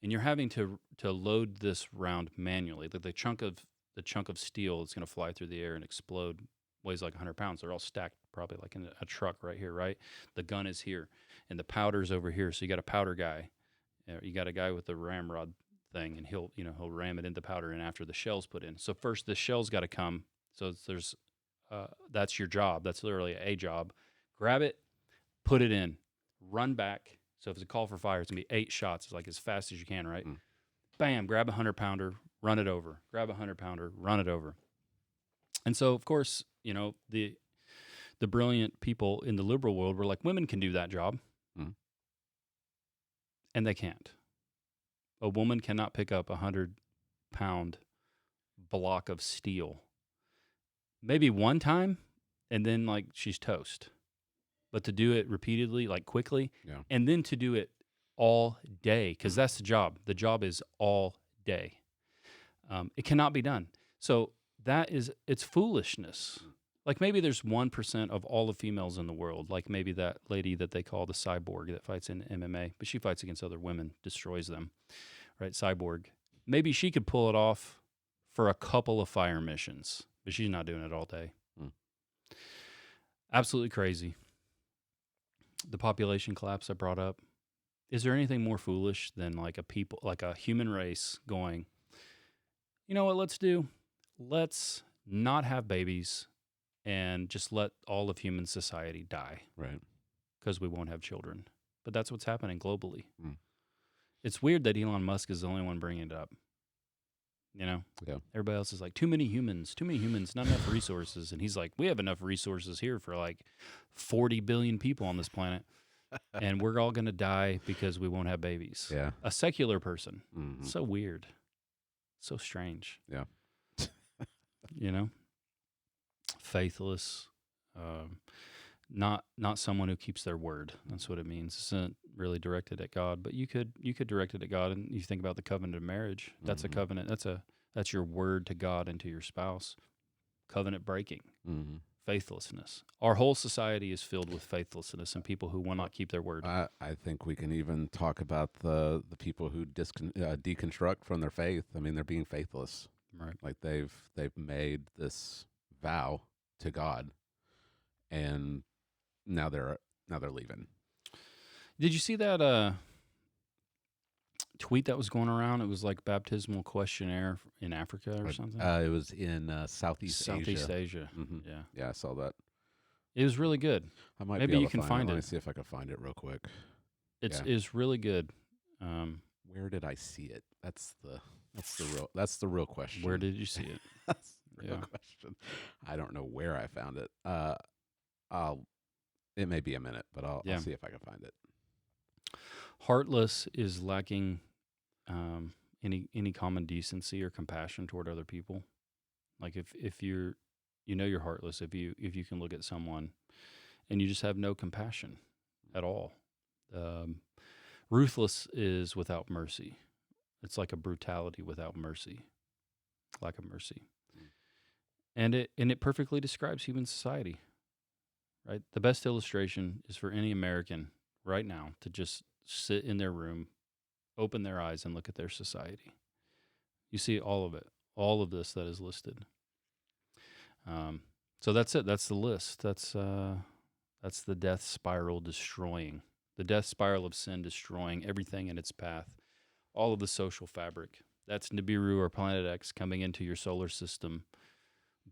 And you're having to load this round manually. The chunk of steel that's going to fly through the air and explode weighs like 100 pounds. They're all stacked probably like in a truck right here, right? The gun is here, and the powder's over here. So you got a powder guy. You got a guy with the ramrod thing, and he'll ram it into powder, and after the shell's put in. So first the shell's got to come. So there's that's your job. That's literally a job. Grab it, put it in, run back. So if it's a call for fire, it's going to be 8 shots. It's like as fast as you can, right? Bam, grab a 100-pounder, run it over. Grab a 100-pounder, run it over. And so, of course, the the brilliant people in the liberal world were like, women can do that job. Mm. And they can't. A woman cannot pick up 100-pound block of steel. Maybe one time, and then like she's toast. But to do it repeatedly, like quickly, and then to do it all day, because that's the job. The job is all day. It cannot be done. So it's foolishness. Like maybe there's 1% of all the females in the world, like maybe that lady that they call the cyborg that fights in MMA, but she fights against other women, destroys them, right? Cyborg. Maybe she could pull it off for a couple of fire missions, but she's not doing it all day. Absolutely crazy. The population collapse I brought up. Is there anything more foolish than like a human race going, you know what, let's do? Let's not have babies and just let all of human society die. Right. Because we won't have children. But that's what's happening globally. It's weird that Elon Musk is the only one bringing it up. You know? Yeah. Everybody else is like, too many humans, not enough resources. And he's like, we have enough resources here for like 40 billion people on this planet. And we're all going to die because we won't have babies. Yeah. A secular person. So weird. So strange. Yeah. You know? Faithless. Not someone who keeps their word. That's what it means. It's not really directed at God, but you could direct it at God. And you think about the covenant of marriage. That's a covenant. That's your word to God and to your spouse. Covenant breaking. Faithlessness. Our whole society is filled with faithlessness and people who will not keep their word. I think we can even talk about the people who deconstruct from their faith. I mean, they're being faithless. Right. Like they've made this vow to God, and now they're leaving. Did you see that tweet that was going around? It was like baptismal questionnaire in Africa or something. It was in Southeast Asia. Yeah, I saw that. It was really good. Maybe you can find it. Let me see if I can find it real quick. It's really good. Where did I see it? That's the real question. Where did you see it? That's the real question. I don't know where I found it. It may be a minute, but I'll see if I can find it. Heartless is lacking any common decency or compassion toward other people. Like if you're heartless, if you can look at someone and you just have no compassion at all. Ruthless is without mercy. It's like a brutality without mercy, lack of mercy. And it perfectly describes human society, right? The best illustration is for any American right now to just sit in their room, open their eyes, and look at their society. You see all of it, all of this that is listed. So that's it. That's the list. That's the death spiral destroying, the death spiral of sin destroying everything in its path, all of the social fabric. That's Nibiru or Planet X coming into your solar system,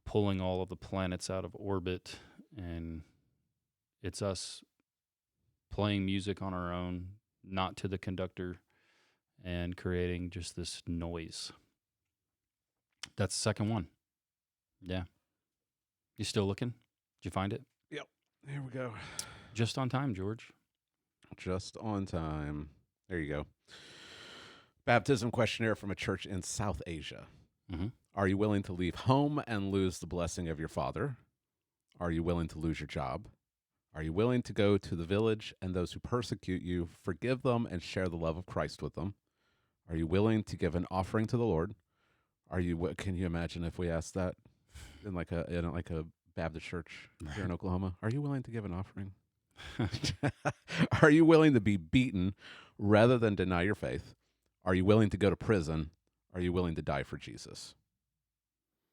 pulling all of the planets out of orbit, and it's us playing music on our own, not to the conductor, and creating just this noise. That's the second one. Yeah. You still looking? Did you find it? Yep. Here we go. Just on time, George. Just on time. There you go. Baptism questionnaire from a church in South Asia. Are you willing to leave home and lose the blessing of your father? Are you willing to lose your job? Are you willing to go to the village and those who persecute you, forgive them and share the love of Christ with them? Are you willing to give an offering to the Lord? Can you imagine if we asked that in like a Baptist church here in Oklahoma? Are you willing to give an offering? Are you willing to be beaten rather than deny your faith? Are you willing to go to prison? Are you willing to die for Jesus?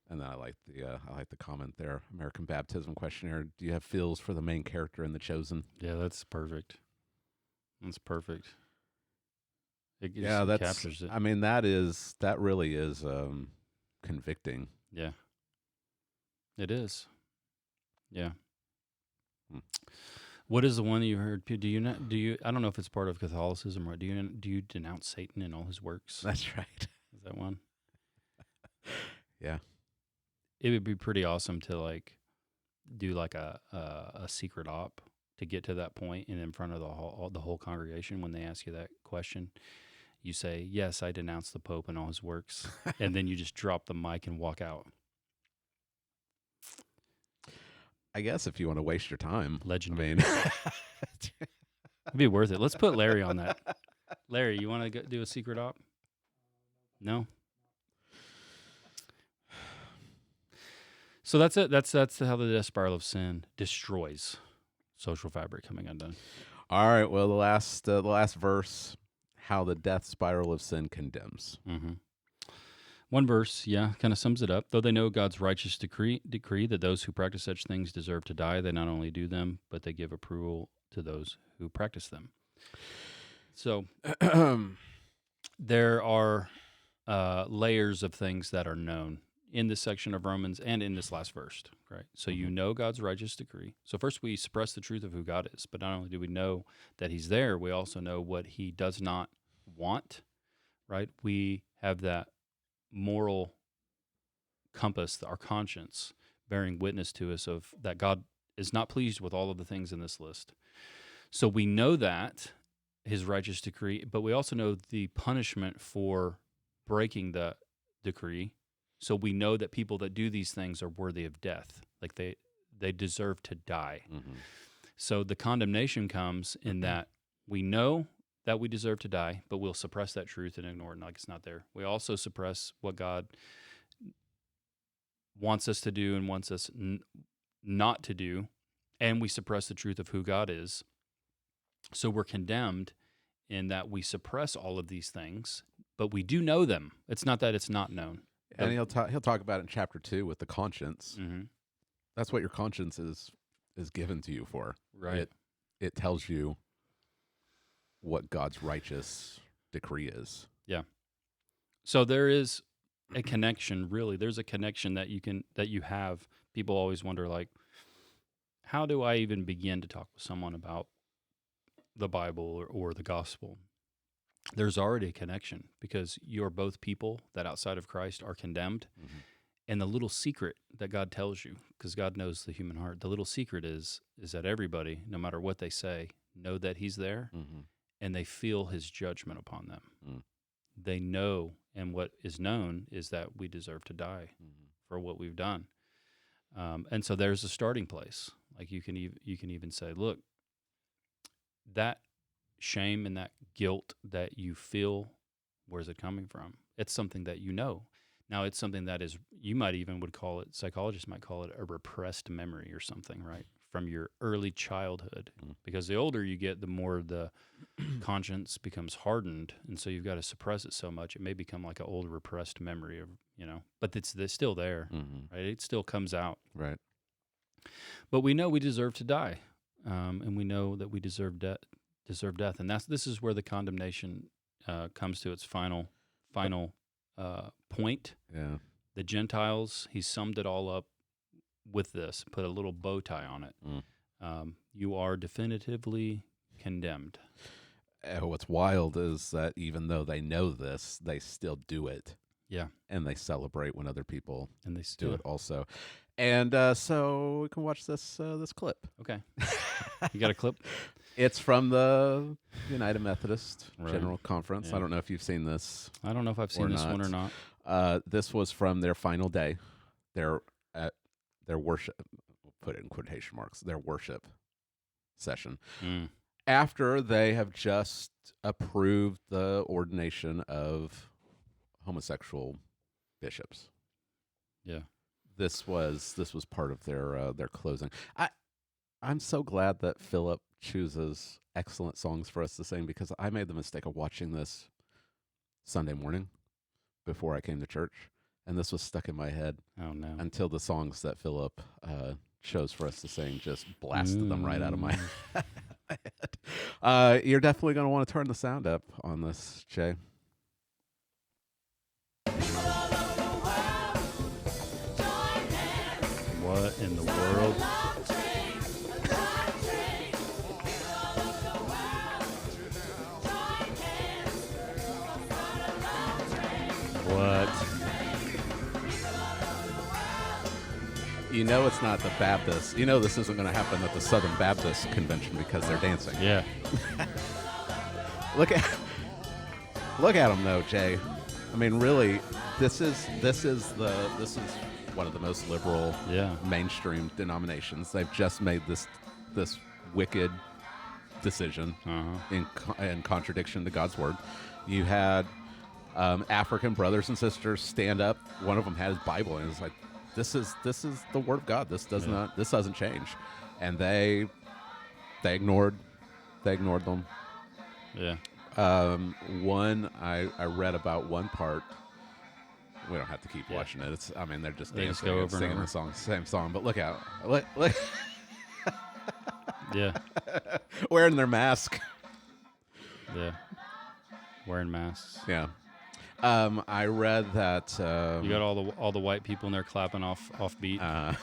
And then I like the comment there. American Baptism questionnaire. Do you have feels for the main character in The Chosen? Yeah, that's perfect. That's perfect. It captures it. I mean, that really is convicting. Yeah, it is. Yeah. What is the one that you heard? Do you? I don't know if it's part of Catholicism, or do you denounce Satan and all his works? That's right. Is that one? Yeah. It would be pretty awesome to like do like a secret op to get to that point, and in front of the whole congregation, when they ask you that question, you say, "Yes, I denounce the Pope and all his works," and then you just drop the mic and walk out. I guess if you want to waste your time. Legendary. I mean, it'd be worth it. Let's put Larry on that. Larry, you want to do a secret op? No. So that's it. That's how the death spiral of sin destroys social fabric coming undone. All right. Well, the last verse, how the death spiral of sin condemns. Mm-hmm. One verse, kind of sums it up. Though they know God's righteous decree that those who practice such things deserve to die, they not only do them, but they give approval to those who practice them. So there are layers of things that are known in this section of Romans and in this last verse, right? So you know God's righteous decree. So first we suppress the truth of who God is, but not only do we know that he's there, we also know what he does not want, right? We have that moral compass, our conscience, bearing witness to us of that God is not pleased with all of the things in this list. So we know that his righteous decree, but we also know the punishment for breaking the decree. So we know that people that do these things are worthy of death, like they deserve to die. Mm-hmm. So the condemnation comes in that we know that we deserve to die, but we'll suppress that truth and ignore it like it's not there. We also suppress what God wants us to do and wants us not to do, and we suppress the truth of who God is. So we're condemned in that we suppress all of these things, but we do know them. It's not that it's not known. And he'll talk about it in chapter 2 with the conscience. Mm-hmm. That's what your conscience is given to you for. Right. It tells you what God's righteous decree is. Yeah. So there is a connection, really. There's a connection that you have. People always wonder, like, how do I even begin to talk with someone about the Bible or the gospel? There's already a connection because you're both people that outside of Christ are condemned. Mm-hmm. And the little secret that God tells you, because God knows the human heart, the little secret is that everybody, no matter what they say, know that he's there, mm-hmm. and they feel his judgment upon them. Mm. They know, and what is known is that we deserve to die, mm-hmm. for what we've done. And so there's a starting place. Like you can even say, look, that shame and that guilt that you feel, where's it coming from? It's something that you know. Now it's something that is, psychologists might call it a repressed memory or something, right? From your early childhood. Because the older you get, the more the conscience becomes hardened. And so you've got to suppress it so much. It may become like an old repressed memory of, but it's still there, mm-hmm. right? It still comes out. Right. But we know we deserve to die. And we know that we deserve death. And this is where the condemnation comes to its final point. Yeah. The Gentiles, he summed it all up with this, put a little bow tie on it. You are definitively condemned. What's wild is that even though they know this, they still do it. Yeah. And they celebrate when other people do it also. And so we can watch this clip. Okay. You got a clip? It's from the United Methodist General Conference. Yeah. I don't know if you've seen this. I don't know if I've seen this one or not. This was from their final day. They're at their worship, put it in quotation marks, their worship session. After they have just approved the ordination of homosexual bishops. Yeah. This was part of their closing. I'm so glad that Philip chooses excellent songs for us to sing, because I made the mistake of watching this Sunday morning before I came to church, and this was stuck in my head. Oh no! Until the songs that Philip chose for us to sing just blasted them right out of my head. You're definitely going to want to turn the sound up on this, Jay. What in the world? What? You know it's not the Baptist. You know this isn't going to happen at the Southern Baptist Convention because they're dancing. Yeah. Look at them though, Jay. I mean, really, this is one of the most liberal, mainstream denominations. They've just made this wicked decision in contradiction to God's word. You had African brothers and sisters stand up. One of them had his Bible, and it's like, this is the word of God. This doesn't change, and they ignored them. Yeah. One I read about one part. We don't have to keep watching it. They're just dancing and singing the same song. But look out! Look. Yeah. Wearing their mask. Yeah. Wearing masks. Yeah. I read that you got all the white people in there clapping off beat. Yeah.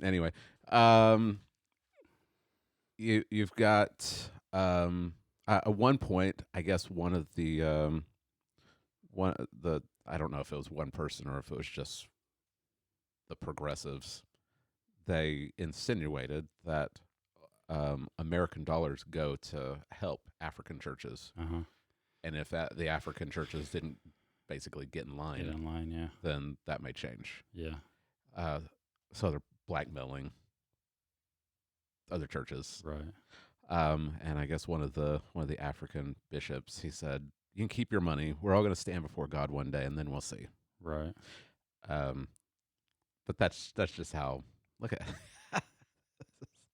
Anyway, you've got at one point, I guess one of the I don't know if it was one person or if it was just the progressives. They insinuated that American dollars go to help African churches, and if the African churches didn't basically get in line, then that may change. Yeah. So they're blackmailing other churches, right? And I guess one of the African bishops, he said, "You can keep your money. We're all going to stand before God one day, and then we'll see." Right. But that's just how. Look at.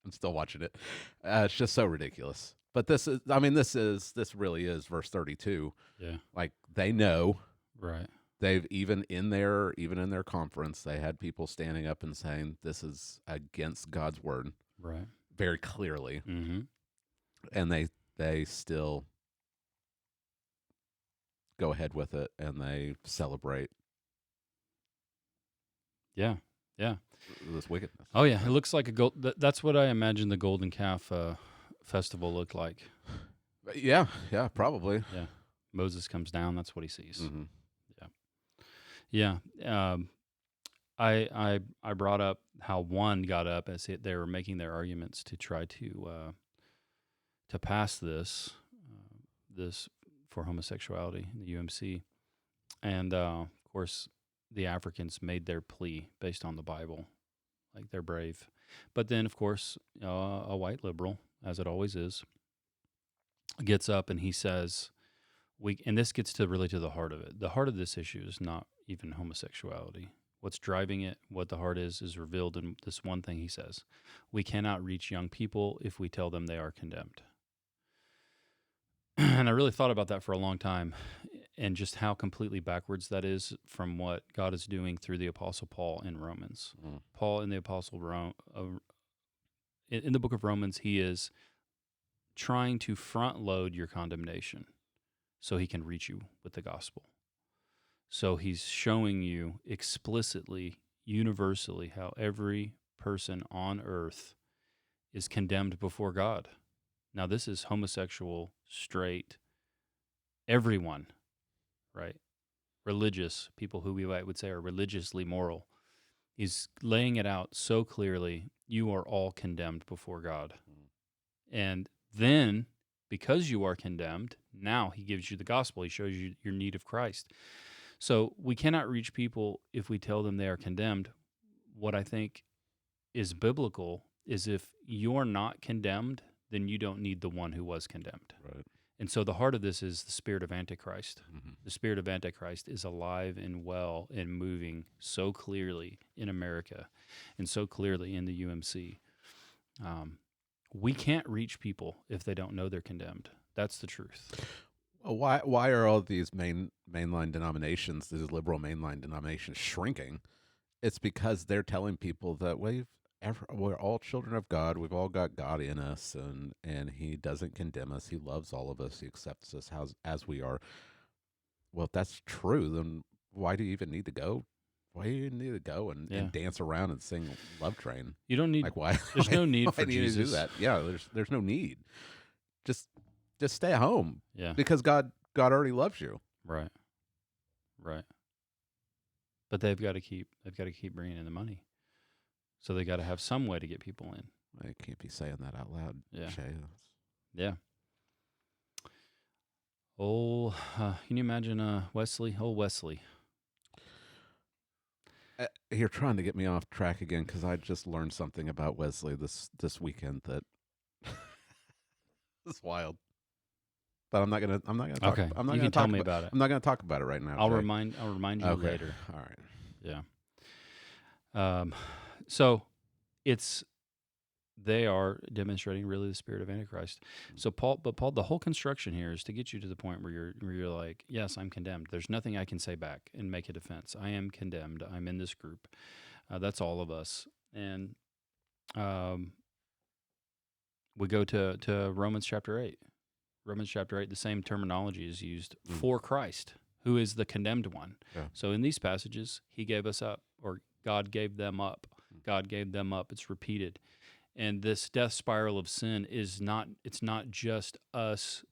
I'm still watching it. It's just so ridiculous. But this really is verse 32. Yeah. Like they know. Right. They've even in their conference, they had people standing up and saying this is against God's word. Right. Very clearly. Mm-hmm. And they still go ahead with it and they celebrate. Yeah. Yeah. This wickedness. Oh yeah, it looks like that's what I imagine the Golden Calf festival looked like. Yeah, probably. Yeah. Moses comes down, that's what he sees. Mm-hmm. Yeah. Yeah. I brought up how one got up as they were making their arguments to try to pass this for homosexuality in the UMC, and of course the Africans made their plea based on the Bible, like they're brave. But then of course a white liberal, as it always is, gets up and he says, and this gets to really to the heart of it. The heart of this issue is not even homosexuality. What's driving it, what the heart is revealed in this one thing he says. We cannot reach young people if we tell them they are condemned. And I really thought about that for a long time and just how completely backwards that is from what God is doing through the Apostle Paul in Romans. Mm. Paul in the in the book of Romans, he is trying to front load your condemnation so he can reach you with the gospel. So he's showing you explicitly, universally, how every person on earth is condemned before God. Now, this is homosexual, straight, everyone, right? Religious, people who we would say are religiously moral. He's laying it out so clearly, you are all condemned before God. And then, because you are condemned, now he gives you the gospel. He shows you your need of Christ. So we cannot reach people if we tell them they are condemned. What I think is biblical is if you're not condemned, then you don't need the one who was condemned. Right. And so the heart of this is the spirit of Antichrist. Mm-hmm. The spirit of Antichrist is alive and well and moving so clearly in America and so clearly in the UMC. We can't reach people if they don't know they're condemned. That's the truth. Why are all these mainline denominations, these liberal mainline denominations, shrinking? It's because they're telling people that we're all children of God. We've all got God in us, and He doesn't condemn us. He loves all of us. He accepts us as we are. Well, if that's true, then why do you even need to go? Why do you need to go and dance around and sing Love Train? You don't need. Like why? There's no need for why do you Jesus do that. Yeah, there's no need. Just stay at home. Yeah, because God already loves you. Right. But they've got to keep bringing in the money. So they got to have some way to get people in. I can't be saying that out loud. Yeah. Shay. Yeah. Oh, can you imagine Wesley? Oh, Wesley. You're trying to get me off track again because I just learned something about Wesley this weekend that is wild. But I'm not gonna talk. Okay, I'm not you gonna can tell talk me about it. I'm not gonna talk about it right now. I'll Jay. remind you Okay. later. All right. Yeah. So they are demonstrating really the spirit of Antichrist. So Paul, the whole construction here is to get you to the point where you're like, yes, I'm condemned. There's nothing I can say back and make a defense. I am condemned. I'm in this group. That's all of us. And we go to Romans chapter 8. Romans chapter 8, the same terminology is used for Christ, who is the condemned one. Yeah. So in these passages, he gave us up, or God gave them up. God gave them up. It's repeated. And this death spiral of sin it's not just us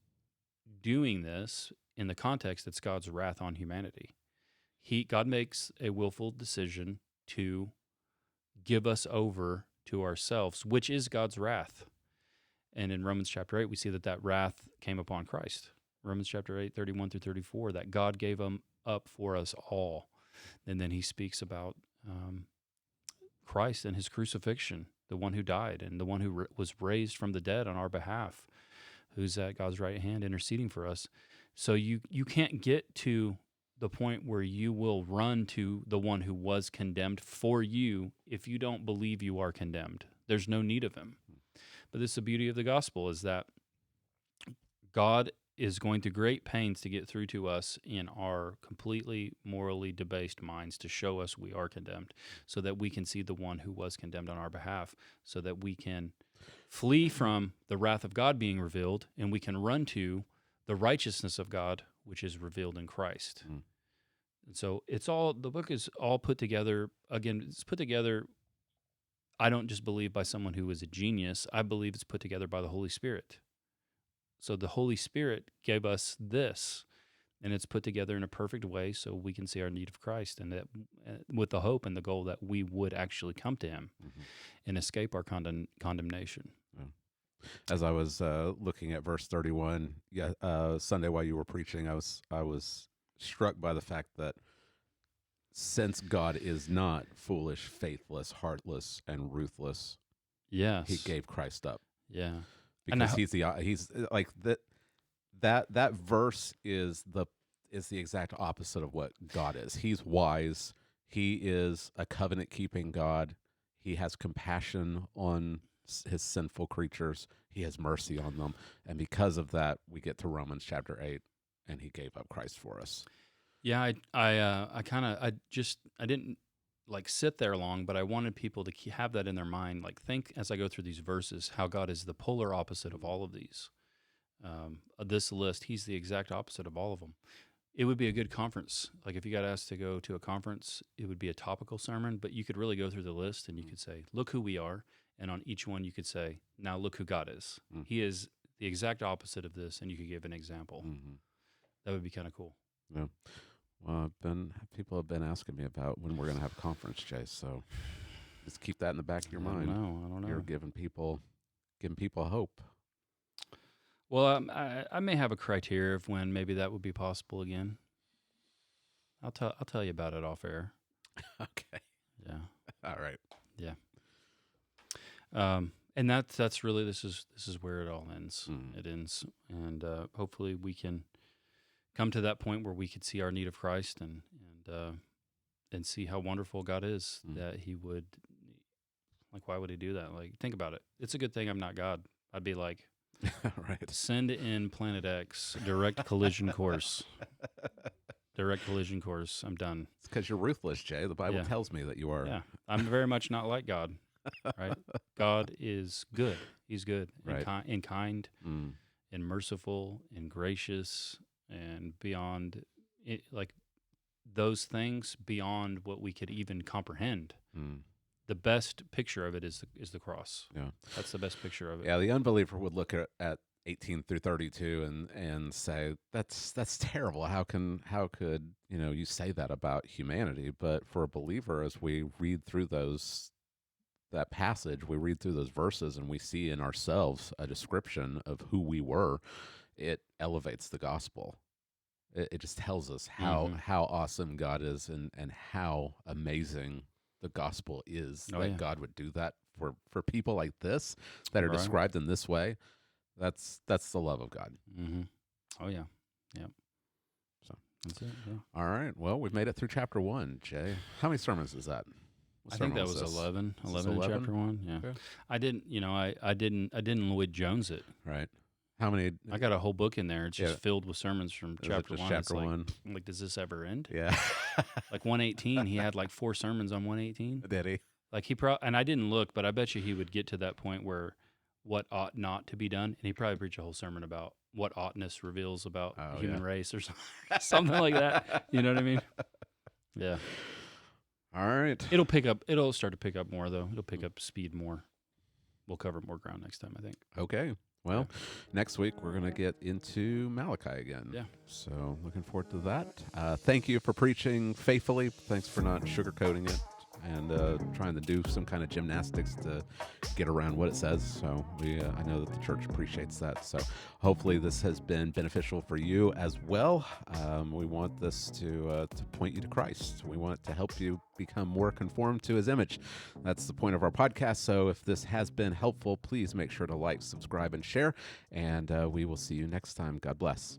doing this in the context, it's God's wrath on humanity. God makes a willful decision to give us over to ourselves, which is God's wrath. And in Romans chapter 8, we see that wrath came upon Christ. Romans chapter 8, 31 through 34, that God gave him up for us all. And then he speaks about Christ and his crucifixion, the one who died and the one who was raised from the dead on our behalf, who's at God's right hand interceding for us. So you can't get to the point where you will run to the one who was condemned for you if you don't believe you are condemned. There's no need of him. But this is the beauty of the gospel, is that God is going to great pains to get through to us in our completely morally debased minds to show us we are condemned, so that we can see the one who was condemned on our behalf, so that we can flee from the wrath of God being revealed, and we can run to the righteousness of God, which is revealed in Christ. And so the book is all put together. Again, it's put together, I don't just believe by someone who is a genius. I believe it's put together by the Holy Spirit. So the Holy Spirit gave us this, and it's put together in a perfect way so we can see our need of Christ, and that with the hope and the goal that we would actually come to him and escape our condemnation. Yeah. As I was looking at verse 31, Sunday while you were preaching, I was struck by the fact that since God is not foolish, faithless, heartless, and ruthless, yes, he gave Christ up. Yeah. Because he's like that verse is the exact opposite of what God is. He's wise. He is a covenant keeping God. He has compassion on his sinful creatures. He has mercy on them. And because of that, we get to Romans chapter 8, and he gave up Christ for us. Yeah, I didn't like sit there long, but I wanted people to have that in their mind. Like, think as I go through these verses, how God is the polar opposite of all of these. This list, he's the exact opposite of all of them. It would be a good conference. Like, if you got asked to go to a conference, it would be a topical sermon, but you could really go through the list and you could say, look who we are. And on each one, you could say, now look who God is. He is the exact opposite of this, and you could give an example. That would be kind of cool. Yeah. Well, people have been asking me about when we're going to have a conference, Chase. So just keep that in the back of your mind. I don't know. You're giving people hope. Well, I may have a criteria of when maybe that would be possible again. I'll tell you about it off air. Okay. Yeah. All right. Yeah. And that's really this is where it all ends. It ends, and hopefully we can come to that point where we could see our need of Christ and see how wonderful God is, that he would, like, why would he do that? Like, think about it. It's a good thing I'm not God. I'd be like, right. Send in Planet X, direct collision course. Direct collision course. I'm done. It's because you're ruthless, Jay. The Bible tells me that you are. Yeah. I'm very much not like God, right? God is good. He's good, right, and kind and merciful and gracious and beyond it, like those things beyond what we could even comprehend. The best picture of it is the cross. Yeah, that's the best picture of it. Yeah, the unbeliever would look at 18 through 32 and say that's terrible. How could you say that about humanity? But for a believer, as we read through that passage, we read through those verses, and we see in ourselves a description of who we were. It elevates the gospel. It just tells us how awesome God is, and how amazing the gospel is, that God would do that for people like this that are described in this way. That's the love of God. Mm-hmm. Oh yeah, yeah. So that's it. Yeah. All right. Well, we've made it through chapter 1. Jay, how many sermons is that? I think that was 11. 11 in chapter 1. Yeah. Okay. I didn't. I didn't Lloyd Jones it. Right. How many? I got a whole book in there. It's just filled with sermons from chapter 1. Chapter 1. Like, does this ever end? Yeah. Like 118. He had like 4 sermons on 118. Did he? Like and I didn't look, but I bet you he would get to that point where what ought not to be done, and he probably preach a whole sermon about what oughtness reveals about the human race or something like that. You know what I mean? Yeah. All right. It'll start to pick up more, though. It'll pick up speed more. We'll cover more ground next time, I think. Okay. Well, next week we're going to get into Malachi again. Yeah. So looking forward to that. Thank you for preaching faithfully. Thanks for not sugarcoating it and trying to do some kind of gymnastics to get around what it says. So I know that the church appreciates that. So hopefully this has been beneficial for you as well. We want this to point you to Christ. We want to help you become more conformed to his image. That's the point of our podcast. So if this has been helpful, please make sure to like, subscribe, and share. And we will see you next time. God bless.